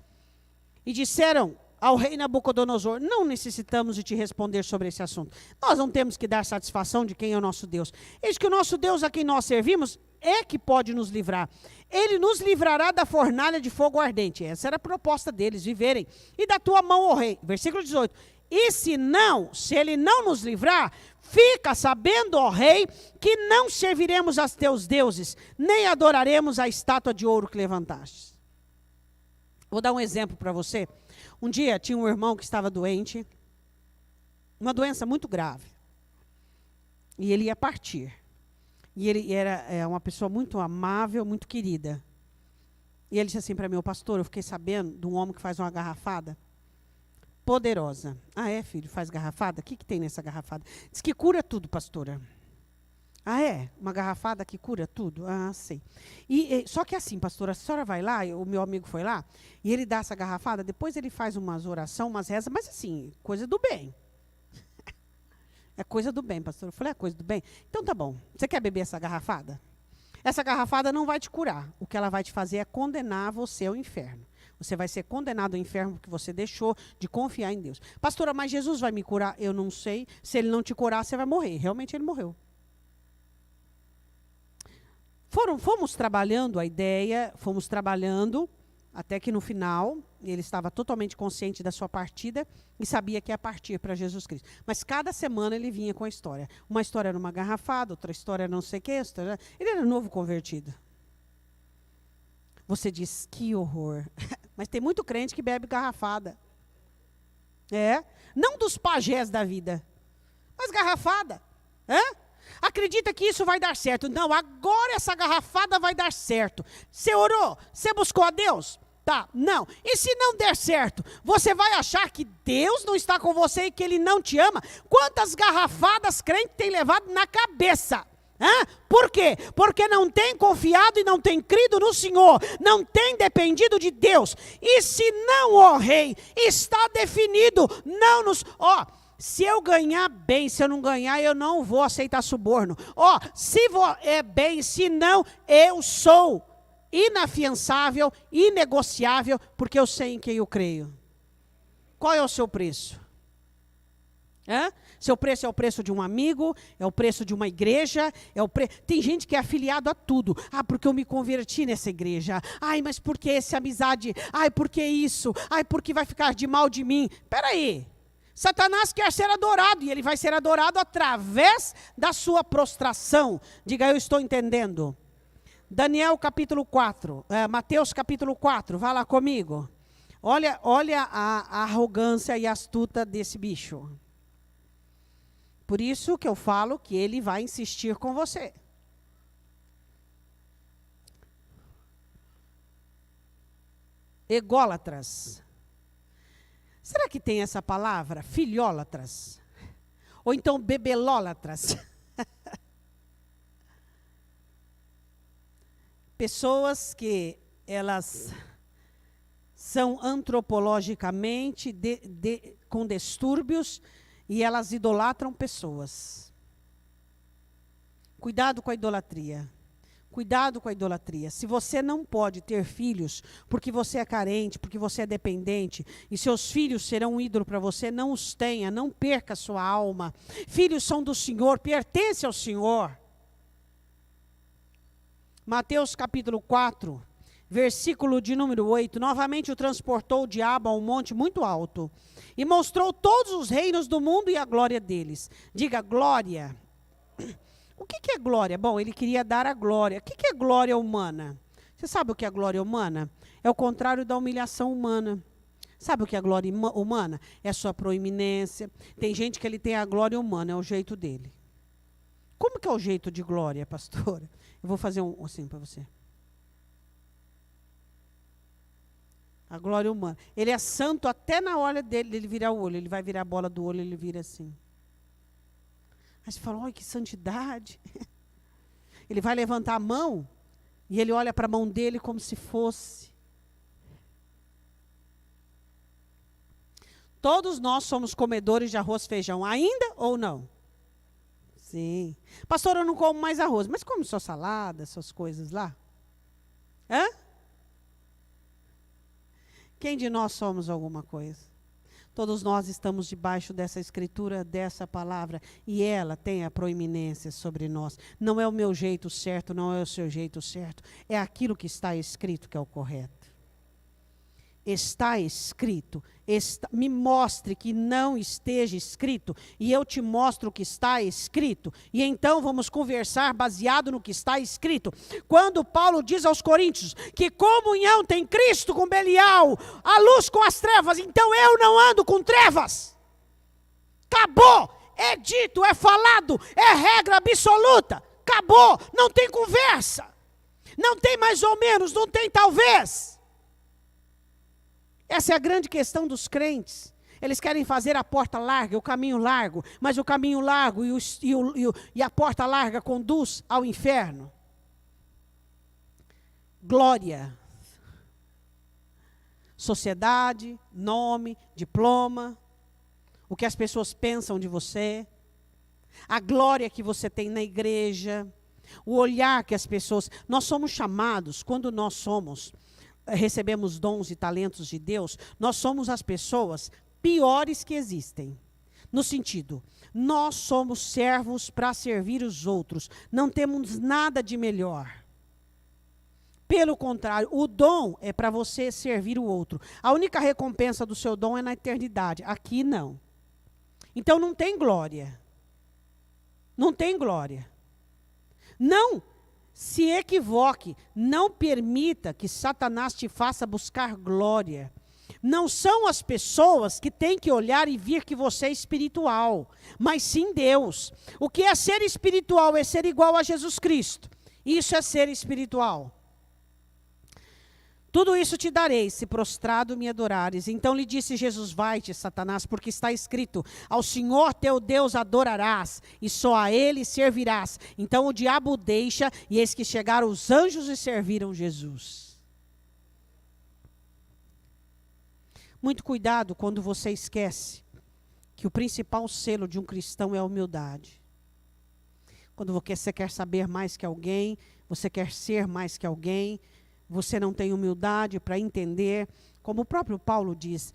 E disseram ao rei Nabucodonosor: não necessitamos de te responder sobre esse assunto. Nós não temos que dar satisfação de quem é o nosso Deus. Eis que o nosso Deus a quem nós servimos é que pode nos livrar. Ele nos livrará da fornalha de fogo ardente. Essa era a proposta deles, viverem. E da tua mão, ó rei. Versículo 18. E se ele não nos livrar, fica sabendo, ó rei, que não serviremos aos teus deuses, nem adoraremos a estátua de ouro que levantaste. Vou dar um exemplo para você. Um dia tinha um irmão que estava doente, uma doença muito grave. E ele ia partir. E ele era uma pessoa muito amável, muito querida. E ele disse assim para mim: pastor, eu fiquei sabendo de um homem que faz uma garrafada poderosa. É, filho, faz garrafada? O que tem nessa garrafada? Diz que cura tudo, pastora. É? Uma garrafada que cura tudo? Sei. Só que assim, pastora, a senhora vai lá, o meu amigo foi lá, e ele dá essa garrafada, depois ele faz umas orações, umas rezas, mas assim, coisa do bem. É coisa do bem, pastor. Eu falei: é coisa do bem? Então tá bom. Você quer beber essa garrafada? Essa garrafada não vai te curar. O que ela vai te fazer é condenar você ao inferno. Você vai ser condenado ao inferno porque você deixou de confiar em Deus. Pastora, mas Jesus vai me curar? Eu não sei. Se ele não te curar, você vai morrer. Realmente ele morreu. Fomos trabalhando a ideia, fomos trabalhando, até que no final, ele estava totalmente consciente da sua partida e sabia que ia partir para Jesus Cristo. Mas cada semana ele vinha com a história. Uma história era uma garrafada, outra história era não sei o que. Ele era novo convertido. Você diz, que horror. Mas tem muito crente que bebe garrafada. Não dos pajés da vida, mas garrafada. Acredita que isso vai dar certo. Não, agora essa garrafada vai dar certo. Você orou? Você buscou a Deus? Tá, não. E se não der certo, você vai achar que Deus não está com você e que Ele não te ama? Quantas garrafadas crente tem levado na cabeça? Por quê? Porque não tem confiado e não tem crido no Senhor, não tem dependido de Deus. E se não, ó rei, está definido, não nos... se eu ganhar bem, se eu não ganhar, eu não vou aceitar suborno. Se é bem, se não, eu sou inafiançável, inegociável, porque eu sei em quem eu creio. Qual é o seu preço? Seu preço é o preço de um amigo, é o preço de uma igreja, tem gente que é afiliado a tudo. Porque eu me converti nessa igreja. Mas por que essa amizade? Por que isso? Porque vai ficar de mal de mim? Espera aí. Satanás quer ser adorado, e ele vai ser adorado através da sua prostração. Diga, eu estou entendendo. Daniel capítulo 4, Mateus capítulo 4, vá lá comigo. Olha a arrogância e a astuta desse bicho. Por isso que eu falo que ele vai insistir com você. Ególatras. Será que tem essa palavra? Filhólatras. Ou então bebelólatras. Pessoas que elas são antropologicamente com distúrbios e elas idolatram pessoas. Cuidado com a idolatria. Cuidado com a idolatria. Se você não pode ter filhos porque você é carente, porque você é dependente, e seus filhos serão um ídolo para você, não os tenha, não perca a sua alma. Filhos são do Senhor, pertencem ao Senhor. Mateus capítulo 4, versículo de número 8. Novamente o transportou o diabo a um monte muito alto e mostrou todos os reinos do mundo e a glória deles. Diga, glória. O que é glória? Bom, ele queria dar a glória. O que é glória humana? Você sabe o que é glória humana? É o contrário da humilhação humana. Sabe o que é glória humana? É a sua proeminência. Tem gente que ele tem a glória humana, é o jeito dele. Como que é o jeito de glória, pastora? Eu vou fazer assim para você. A glória humana. Ele é santo até na hora dele, ele virar o olho. Ele vai virar a bola do olho, ele vira assim. Aí você fala, olha que santidade. Ele vai levantar a mão e ele olha para a mão dele como se fosse. Todos nós somos comedores de arroz e feijão, ainda ou não? Sim. Pastor, eu não como mais arroz, mas come sua salada, suas coisas lá. Quem de nós somos alguma coisa? Todos nós estamos debaixo dessa escritura, dessa palavra, e ela tem a proeminência sobre nós. Não é o meu jeito certo, não é o seu jeito certo. É aquilo que está escrito que é o correto. Está escrito. Me mostre que não esteja escrito, e eu te mostro o que está escrito. E então vamos conversar baseado no que está escrito. Quando Paulo diz aos coríntios que comunhão tem Cristo com Belial, a luz com as trevas, então eu não ando com trevas. Acabou, é dito, é falado, é regra absoluta. Acabou, não tem conversa. Não tem mais ou menos, não tem talvez. Essa é a grande questão dos crentes. Eles querem fazer a porta larga, o caminho largo, mas o caminho largo e a porta larga conduz ao inferno. Glória. Sociedade, nome, diploma, o que as pessoas pensam de você, a glória que você tem na igreja, o olhar que as pessoas... Nós somos chamados, quando nós recebemos dons e talentos de Deus, nós somos as pessoas piores que existem. No sentido, nós somos servos para servir os outros. Não temos nada de melhor. Pelo contrário, o dom é para você servir o outro. A única recompensa do seu dom é na eternidade. Aqui não. Então não tem glória. Não tem glória. Não. se equivoque. Não permita que Satanás te faça buscar glória. Não são as pessoas que têm que olhar e ver que você é espiritual, mas sim Deus. O que é ser espiritual? É ser igual a Jesus Cristo. Isso é ser espiritual. Tudo isso te darei, se prostrado me adorares. Então lhe disse Jesus, vai-te, Satanás, porque está escrito, ao Senhor teu Deus adorarás, e só a ele servirás. Então o diabo o deixa, e eis que chegaram os anjos e serviram Jesus. Muito cuidado quando você esquece que o principal selo de um cristão é a humildade. Quando você quer saber mais que alguém, você quer ser mais que alguém, você não tem humildade para entender, como o próprio Paulo diz.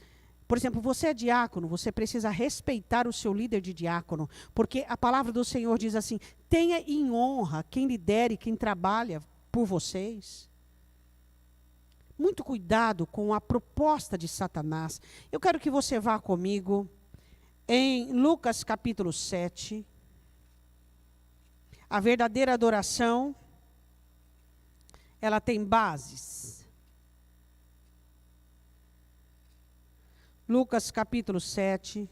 Por exemplo, você é diácono, você precisa respeitar o seu líder de diácono, porque a palavra do Senhor diz assim, tenha em honra quem lidere, quem trabalha por vocês. Muito cuidado com a proposta de Satanás. Eu quero que você vá comigo em Lucas capítulo 7. A verdadeira adoração, ela tem bases. Lucas capítulo 7.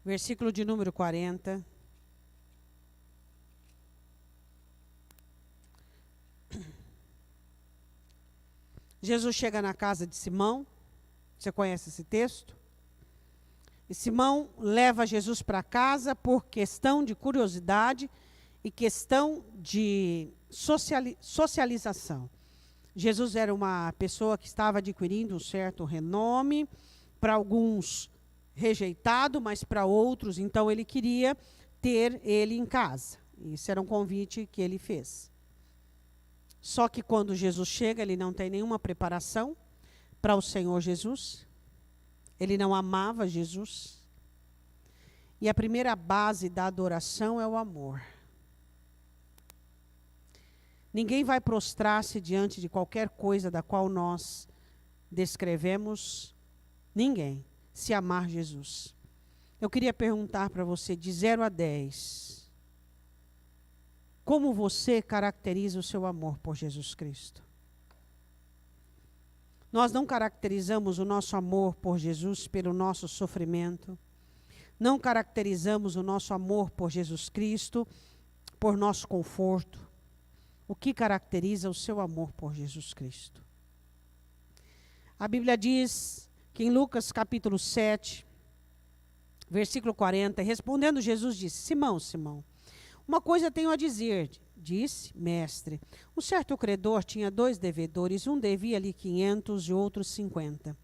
Versículo de número 40. Jesus chega na casa de Simão. Você conhece esse texto? E Simão leva Jesus para casa por questão de curiosidade e questão de socialização. Jesus era uma pessoa que estava adquirindo um certo renome, para alguns rejeitado, mas para outros, então ele queria ter ele em casa. Isso era um convite que ele fez. Só que quando Jesus chega, ele não tem nenhuma preparação para o Senhor Jesus. Ele não amava Jesus. E a primeira base da adoração é o amor. Ninguém vai prostrar-se diante de qualquer coisa da qual nós descrevemos. Ninguém. Se amar Jesus. Eu queria perguntar para você, de 0 a 10, como você caracteriza o seu amor por Jesus Cristo? Nós não caracterizamos o nosso amor por Jesus pelo nosso sofrimento. Não caracterizamos o nosso amor por Jesus Cristo por nosso conforto. O que caracteriza o seu amor por Jesus Cristo? A Bíblia diz que em Lucas capítulo 7, versículo 40, respondendo Jesus disse, Simão, Simão, uma coisa tenho a dizer, disse, mestre, um certo credor tinha 2 devedores, um devia-lhe 500 e outro 50.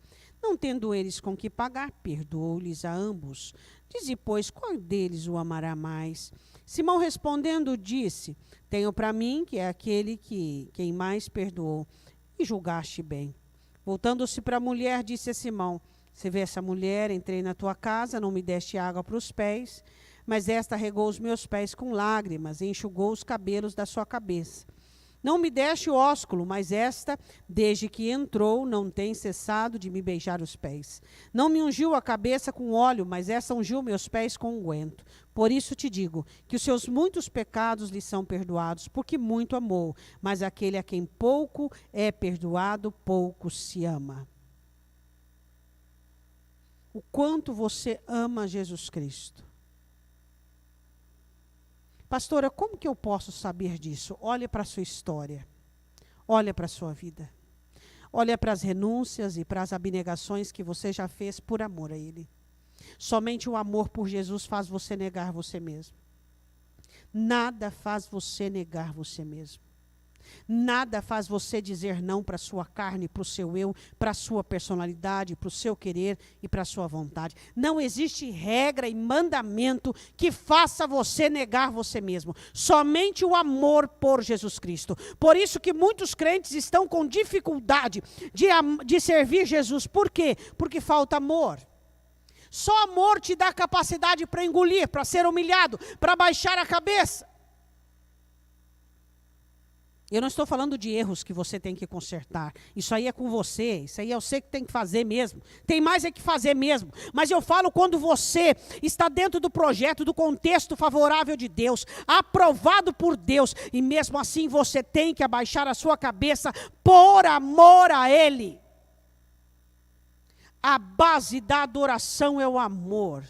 Não tendo eles com que pagar, perdoou-lhes a ambos. Dize, pois, qual deles o amará mais? Simão respondendo disse, tenho para mim que é aquele que quem mais perdoou, e julgaste bem. Voltando-se para a mulher, disse a Simão, se vê essa mulher, entrei na tua casa, não me deste água para os pés, mas esta regou os meus pés com lágrimas e enxugou os cabelos da sua cabeça. Não me deste o ósculo, mas esta, desde que entrou, não tem cessado de me beijar os pés. Não me ungiu a cabeça com óleo, mas esta ungiu meus pés com unguento. Por isso te digo, que os seus muitos pecados lhe são perdoados, porque muito amou. Mas aquele a quem pouco é perdoado, pouco se ama. O quanto você ama Jesus Cristo? Pastora, como que eu posso saber disso? Olha para a sua história. Olha para a sua vida. Olha para as renúncias e para as abnegações que você já fez por amor a Ele. Somente o amor por Jesus faz você negar você mesmo. Nada faz você negar você mesmo. Nada faz você dizer não para a sua carne, para o seu eu, para a sua personalidade, para o seu querer e para a sua vontade. Não existe regra e mandamento que faça você negar você mesmo. Somente o amor por Jesus Cristo. Por isso que muitos crentes estão com dificuldade de servir Jesus. Por quê? Porque falta amor. Só amor te dá capacidade para engolir, para ser humilhado, para baixar a cabeça. Eu não estou falando de erros que você tem que consertar. Isso aí é com você. Isso aí é você que tem que fazer mesmo. Tem mais é que fazer mesmo. Mas eu falo quando você está dentro do projeto, do contexto favorável de Deus, aprovado por Deus, e mesmo assim você tem que abaixar a sua cabeça por amor a Ele. A base da adoração é o amor.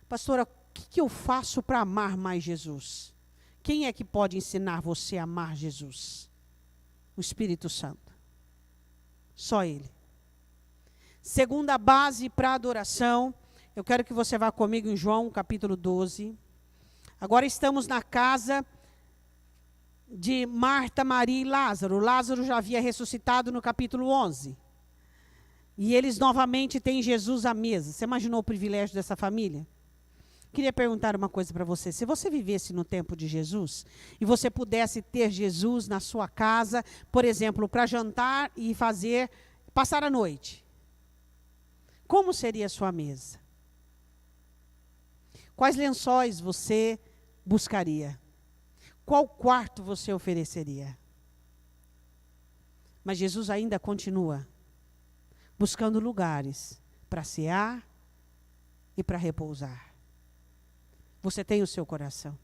Pastora, o que eu faço para amar mais Jesus? Quem é que pode ensinar você a amar Jesus? O Espírito Santo. Só Ele. Segunda base para a adoração, eu quero que você vá comigo em João capítulo 12. Agora estamos na casa de Marta, Maria e Lázaro. Lázaro já havia ressuscitado no capítulo 11. E eles novamente têm Jesus à mesa. Você imaginou o privilégio dessa família? Queria perguntar uma coisa para você. Se você vivesse no tempo de Jesus e você pudesse ter Jesus na sua casa, por exemplo, para jantar e passar a noite, como seria a sua mesa? Quais lençóis você buscaria? Qual quarto você ofereceria? Mas Jesus ainda continua buscando lugares para cear e para repousar. Você tem o seu coração.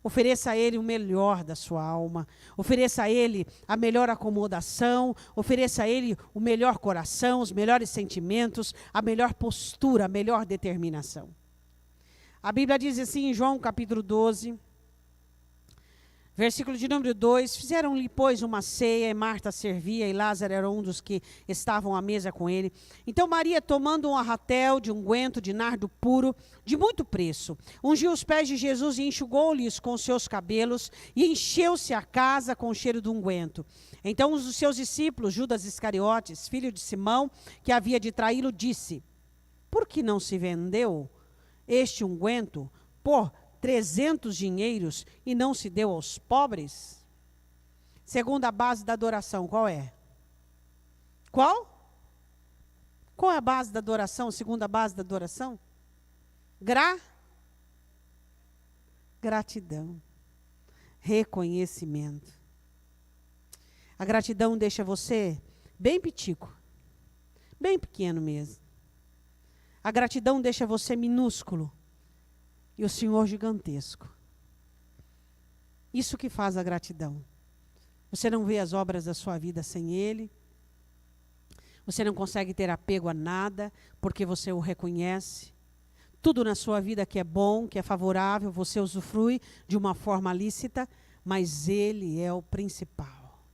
Ofereça a Ele o melhor da sua alma. Ofereça a Ele a melhor acomodação. Ofereça a Ele o melhor coração, os melhores sentimentos, a melhor postura, a melhor determinação. A Bíblia diz assim em João capítulo 12, versículo de número 2, fizeram-lhe, pois, uma ceia, e Marta servia, e Lázaro era um dos que estavam à mesa com ele. Então Maria, tomando um arratel de unguento de nardo puro, de muito preço, ungiu os pés de Jesus e enxugou-lhes com os seus cabelos, e encheu-se a casa com o cheiro do unguento. Então um dos seus discípulos, Judas Iscariotes, filho de Simão, que havia de traí-lo, disse: por que não se vendeu este unguento por 300 dinheiros e não se deu aos pobres? Segunda base da adoração, qual é? Qual? Qual é a base da adoração? Segunda base da adoração? Gratidão. Reconhecimento. A gratidão deixa você bem pitico. Bem pequeno mesmo. A gratidão deixa você minúsculo. E o Senhor gigantesco. Isso que faz a gratidão. Você não vê as obras da sua vida sem Ele. Você não consegue ter apego a nada, porque você o reconhece. Tudo na sua vida que é bom, que é favorável, você usufrui de uma forma lícita, mas Ele é o principal.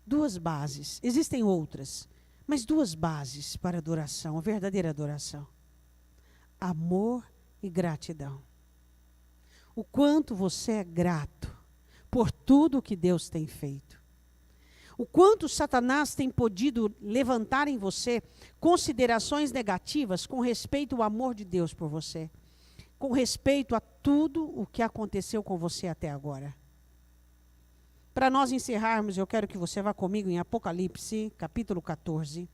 Duas bases. Existem outras, mas duas bases para a adoração, a verdadeira adoração. Amor e gratidão. O quanto você é grato por tudo que Deus tem feito. O quanto Satanás tem podido levantar em você considerações negativas com respeito ao amor de Deus por você. Com respeito a tudo o que aconteceu com você até agora. Para nós encerrarmos, eu quero que você vá comigo em Apocalipse, capítulo 14.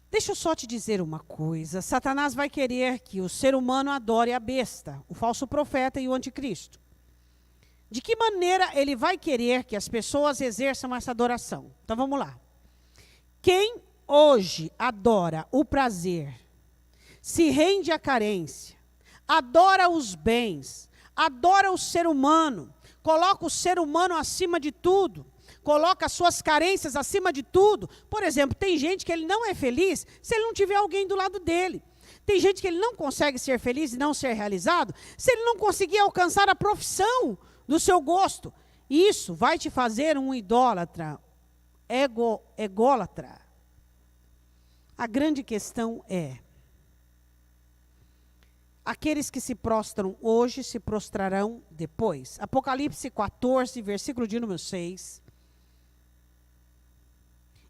Deixa eu só te dizer uma coisa. Satanás vai querer que o ser humano adore a besta, o falso profeta e o anticristo. De que maneira ele vai querer que as pessoas exerçam essa adoração? Então vamos lá. Quem hoje adora o prazer, se rende à carência, adora os bens, adora o ser humano, coloca o ser humano acima de tudo, coloca as suas carências acima de tudo. Por exemplo, tem gente que ele não é feliz se ele não tiver alguém do lado dele. Tem gente que ele não consegue ser feliz e não ser realizado se ele não conseguir alcançar a profissão do seu gosto. Isso vai te fazer um idólatra, ególatra. A grande questão é, aqueles que se prostram hoje se prostrarão depois. Apocalipse 14, versículo de número 6.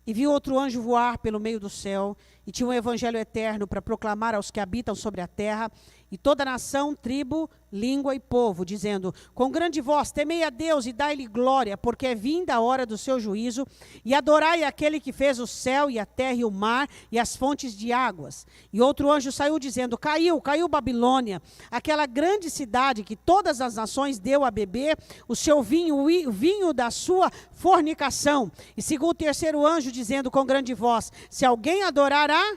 E vi outro anjo voar pelo meio do céu, e tinha um evangelho eterno para proclamar aos que habitam sobre a terra, e toda nação, tribo, língua e povo, dizendo, com grande voz, temei a Deus e dai-lhe glória, porque é vinda a hora do seu juízo, e adorai aquele que fez o céu e a terra e o mar e as fontes de águas. E outro anjo saiu dizendo, caiu Babilônia, aquela grande cidade que todas as nações deu a beber o seu vinho, o vinho da sua fornicação. E segundo o terceiro anjo dizendo com grande voz, se alguém adorará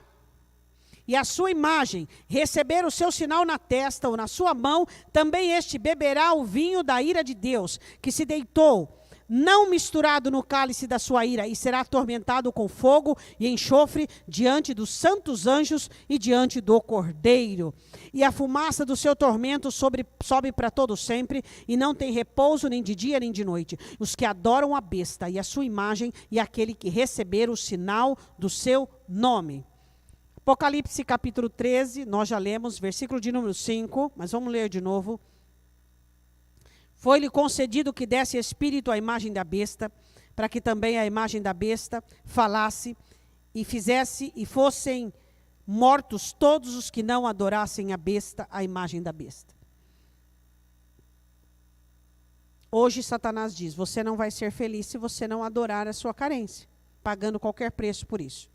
e a sua imagem, receber o seu sinal na testa ou na sua mão, também este beberá o vinho da ira de Deus, que se deitou, não misturado no cálice da sua ira, e será atormentado com fogo e enxofre diante dos santos anjos e diante do Cordeiro. E a fumaça do seu tormento sobe para todo sempre, e não tem repouso nem de dia nem de noite. Os que adoram a besta e a sua imagem, e aquele que receber o sinal do seu nome. Apocalipse capítulo 13, nós já lemos, versículo de número 5, mas vamos ler de novo. Foi-lhe concedido que desse espírito à imagem da besta, para que também a imagem da besta falasse e fizesse e fossem mortos todos os que não adorassem a besta, a imagem da besta. Hoje Satanás diz, você não vai ser feliz se você não adorar a sua carência, pagando qualquer preço por isso.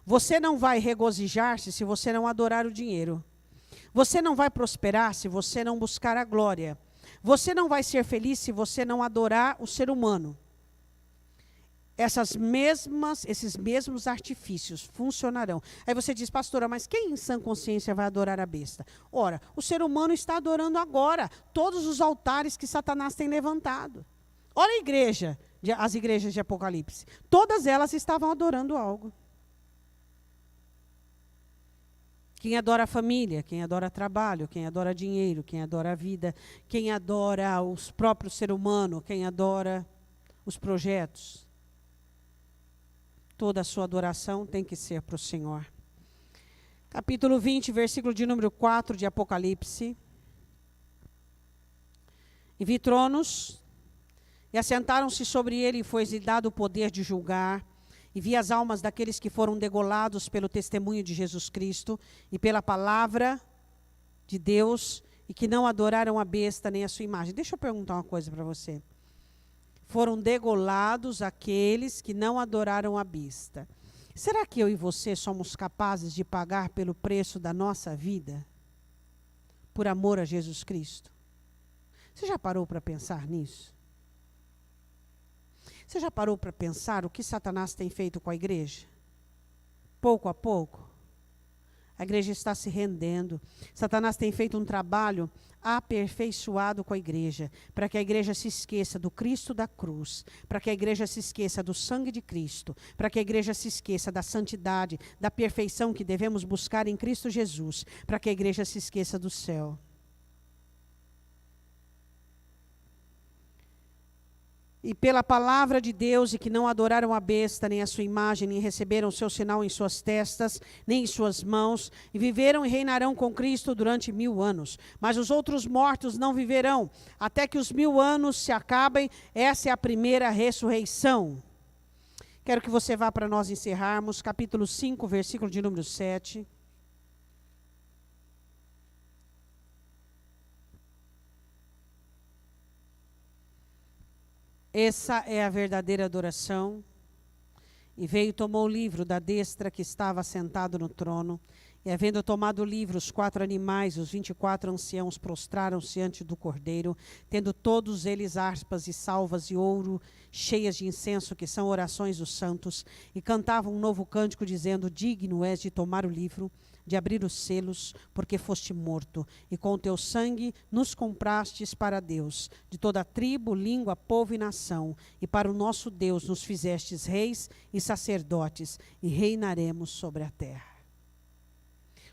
Você não vai regozijar-se se você não adorar o dinheiro. Você não vai prosperar se você não buscar a glória. Você não vai ser feliz se você não adorar o ser humano. Esses mesmos artifícios funcionarão. Aí você diz, pastora, mas quem em sã consciência vai adorar a besta? Ora, o ser humano está adorando agora todos os altares que Satanás tem levantado. Olha a igreja, as igrejas de Apocalipse. Todas elas estavam adorando algo. Quem adora a família, quem adora trabalho, quem adora dinheiro, quem adora a vida, quem adora os próprios ser humano, quem adora os projetos. Toda a sua adoração tem que ser para o Senhor. Capítulo 20, versículo de número 4 de Apocalipse. E vi tronos, e assentaram-se sobre ele, e foi-lhe dado o poder de julgar. E vi as almas daqueles que foram degolados pelo testemunho de Jesus Cristo e pela palavra de Deus e que não adoraram a besta nem a sua imagem. Deixa eu perguntar uma coisa para você. Foram degolados aqueles que não adoraram a besta. Será que eu e você somos capazes de pagar pelo preço da nossa vida? Por amor a Jesus Cristo? Você já parou para pensar nisso? Você já parou para pensar o que Satanás tem feito com a igreja? Pouco a pouco, a igreja está se rendendo. Satanás tem feito um trabalho aperfeiçoado com a igreja, para que a igreja se esqueça do Cristo da cruz, para que a igreja se esqueça do sangue de Cristo, para que a igreja se esqueça da santidade, da perfeição que devemos buscar em Cristo Jesus, para que a igreja se esqueça do céu. E pela palavra de Deus, e que não adoraram a besta, nem a sua imagem, nem receberam o seu sinal em suas testas, nem em suas mãos, e viveram e reinarão com Cristo durante 1000 anos. Mas os outros mortos não viverão, até que os 1000 anos se acabem. Essa é a primeira ressurreição. Quero que você vá para nós encerrarmos, capítulo 5, versículo de número 7. Essa é a verdadeira adoração. E veio e tomou o livro da destra que estava sentado no trono. E havendo tomado o livro, os 4 animais, os 24 anciãos prostraram-se diante do Cordeiro, tendo todos eles harpas e salvas e ouro, cheias de incenso, que são orações dos santos, e cantavam um novo cântico, dizendo, digno és de tomar o livro, de abrir os selos, porque foste morto, e com o teu sangue nos comprastes para Deus, de toda tribo, língua, povo e nação, e para o nosso Deus nos fizestes reis e sacerdotes, e reinaremos sobre a terra.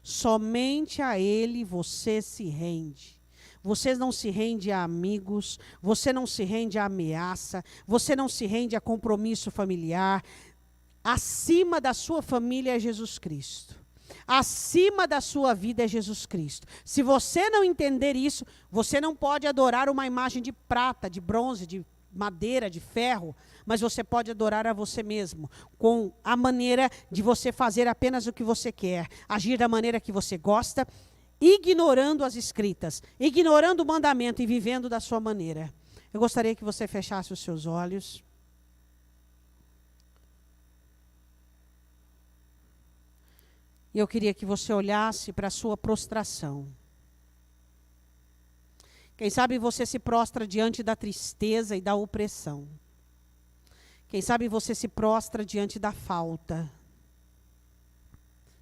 Somente a Ele você se rende. Você não se rende a amigos, você não se rende a ameaça, você não se rende a compromisso familiar. Acima da sua família é Jesus Cristo. Acima da sua vida é Jesus Cristo. Se você não entender isso, você não pode adorar uma imagem de prata, de bronze, de madeira, de ferro, mas você pode adorar a você mesmo, com a maneira de você fazer apenas o que você quer, agir da maneira que você gosta, ignorando as escritas, ignorando o mandamento e vivendo da sua maneira. Eu gostaria que você fechasse os seus olhos. E eu queria que você olhasse para a sua prostração. Quem sabe você se prostra diante da tristeza e da opressão. Quem sabe você se prostra diante da falta.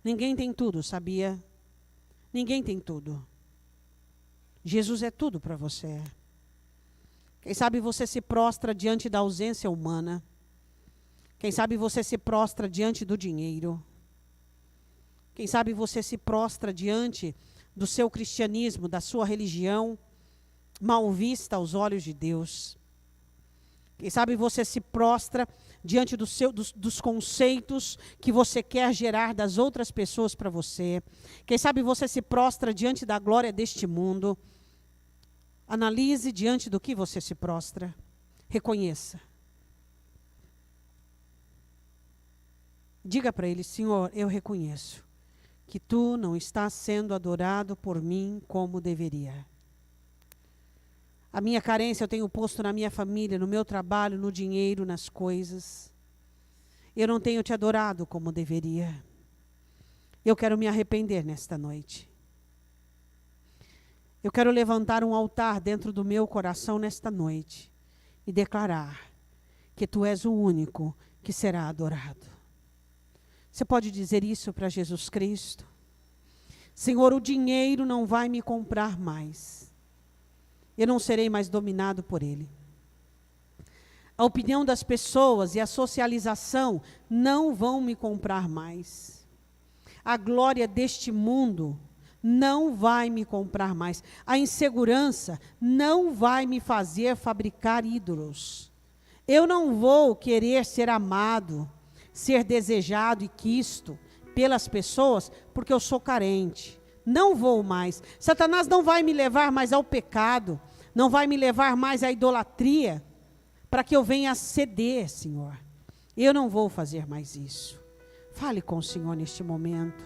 Ninguém tem tudo, sabia? Ninguém tem tudo. Jesus é tudo para você. Quem sabe você se prostra diante da ausência humana. Quem sabe você se prostra diante do dinheiro. Quem sabe você se prostra diante do seu cristianismo, da sua religião, mal vista aos olhos de Deus. Quem sabe você se prostra diante dos conceitos que você quer gerar das outras pessoas para você. Quem sabe você se prostra diante da glória deste mundo. Analise diante do que você se prostra. Reconheça. Diga para ele: Senhor, eu reconheço que tu não estás sendo adorado por mim como deveria. A minha carência eu tenho posto na minha família, no meu trabalho, no dinheiro, nas coisas. Eu não tenho te adorado como deveria. Eu quero me arrepender nesta noite. Eu quero levantar um altar dentro do meu coração nesta noite e declarar que tu és o único que será adorado. Você pode dizer isso para Jesus Cristo? Senhor, o dinheiro não vai me comprar mais. Eu não serei mais dominado por ele. A opinião das pessoas e a socialização não vão me comprar mais. A glória deste mundo não vai me comprar mais. A insegurança não vai me fazer fabricar ídolos. Eu não vou querer ser amado, ser desejado e quisto pelas pessoas porque eu sou carente. Não vou mais. Satanás não vai me levar mais ao pecado, não vai me levar mais à idolatria, para que eu venha ceder, Senhor. Eu não vou fazer mais isso. Fale com o Senhor neste momento.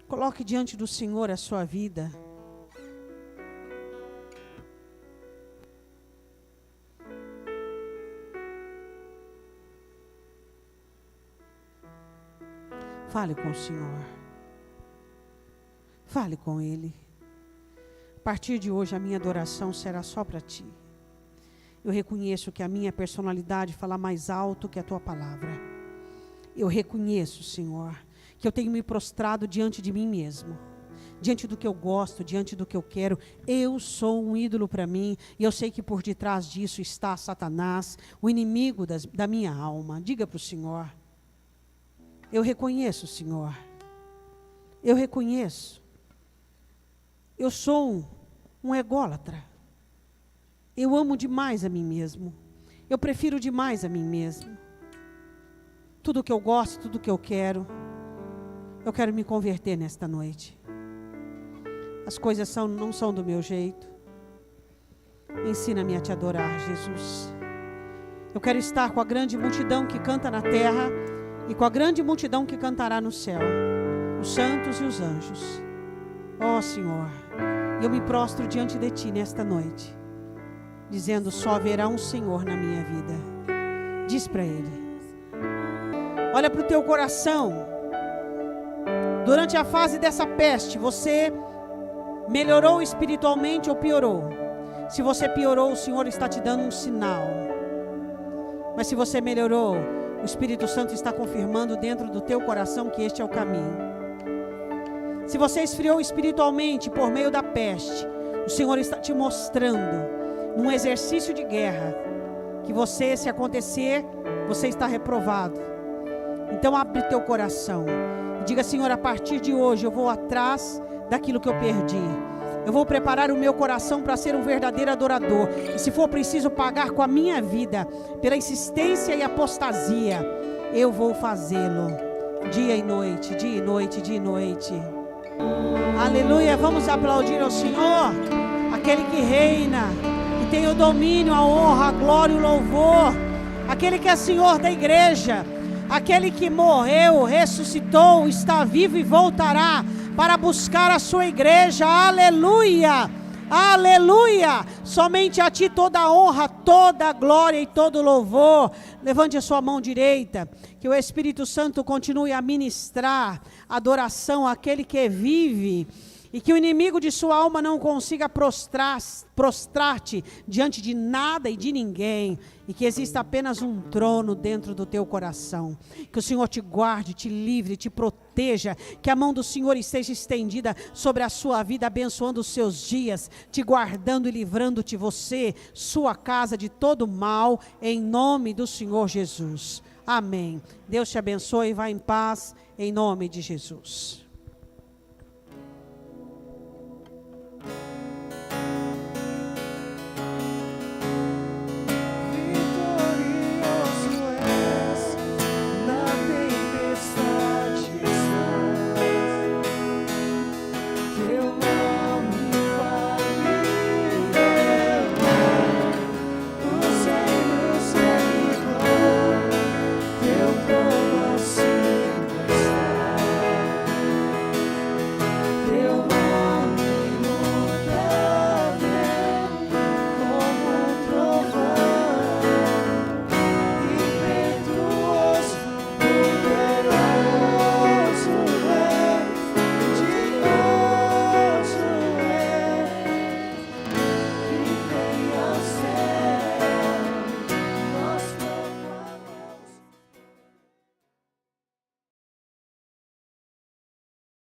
Coloque diante do Senhor a sua vida. Fale com o Senhor. Fale com Ele. A partir de hoje a minha adoração será só para Ti. Eu reconheço que a minha personalidade fala mais alto que a Tua palavra. Eu reconheço, Senhor, que eu tenho me prostrado diante de mim mesmo. Diante do que eu gosto, diante do que eu quero. Eu sou um ídolo para mim. E eu sei que por detrás disso está Satanás, o inimigo da minha alma. Diga para o Senhor. Eu reconheço, Senhor. Eu reconheço. Eu sou um ególatra. Eu amo demais a mim mesmo. Eu prefiro demais a mim mesmo. Tudo que eu gosto, tudo que eu quero me converter nesta noite. As coisas não são do meu jeito. Ensina-me a te adorar, Jesus. Eu quero estar com a grande multidão que canta na terra e com a grande multidão que cantará no céu, os santos e os anjos. Ó Senhor, eu me prostro diante de Ti nesta noite, dizendo: só haverá um Senhor na minha vida. Diz para Ele. Olha para o teu coração. Durante a fase dessa peste, você melhorou espiritualmente ou piorou? Se você piorou, o Senhor está te dando um sinal. Mas se você melhorou, o Espírito Santo está confirmando dentro do teu coração que este é o caminho. Se você esfriou espiritualmente por meio da peste, o Senhor está te mostrando, num exercício de guerra, que você, se acontecer, você está reprovado. Então abre teu coração e diga: Senhor, a partir de hoje eu vou atrás daquilo que eu perdi. Eu vou preparar o meu coração para ser um verdadeiro adorador. E se for preciso pagar com a minha vida pela insistência e apostasia, eu vou fazê-lo. Dia e noite, dia e noite, dia e noite. Aleluia, vamos aplaudir ao Senhor, aquele que reina e tem o domínio, a honra, a glória e o louvor. Aquele que é Senhor da igreja, aquele que morreu, ressuscitou, está vivo e voltará para buscar a sua igreja. Aleluia! Aleluia! Somente a ti toda a honra, toda a glória e todo o louvor. Levante a sua mão direita, que o Espírito Santo continue a ministrar adoração àquele que vive, e que o inimigo de sua alma não consiga prostrar-te diante de nada e de ninguém, e que exista apenas um trono dentro do teu coração. Que o Senhor te guarde, te livre, te proteja, que a mão do Senhor esteja estendida sobre a sua vida, abençoando os seus dias, te guardando e livrando-te você, sua casa, de todo mal, em nome do Senhor Jesus. Amém. Deus te abençoe e vá em paz, em nome de Jesus.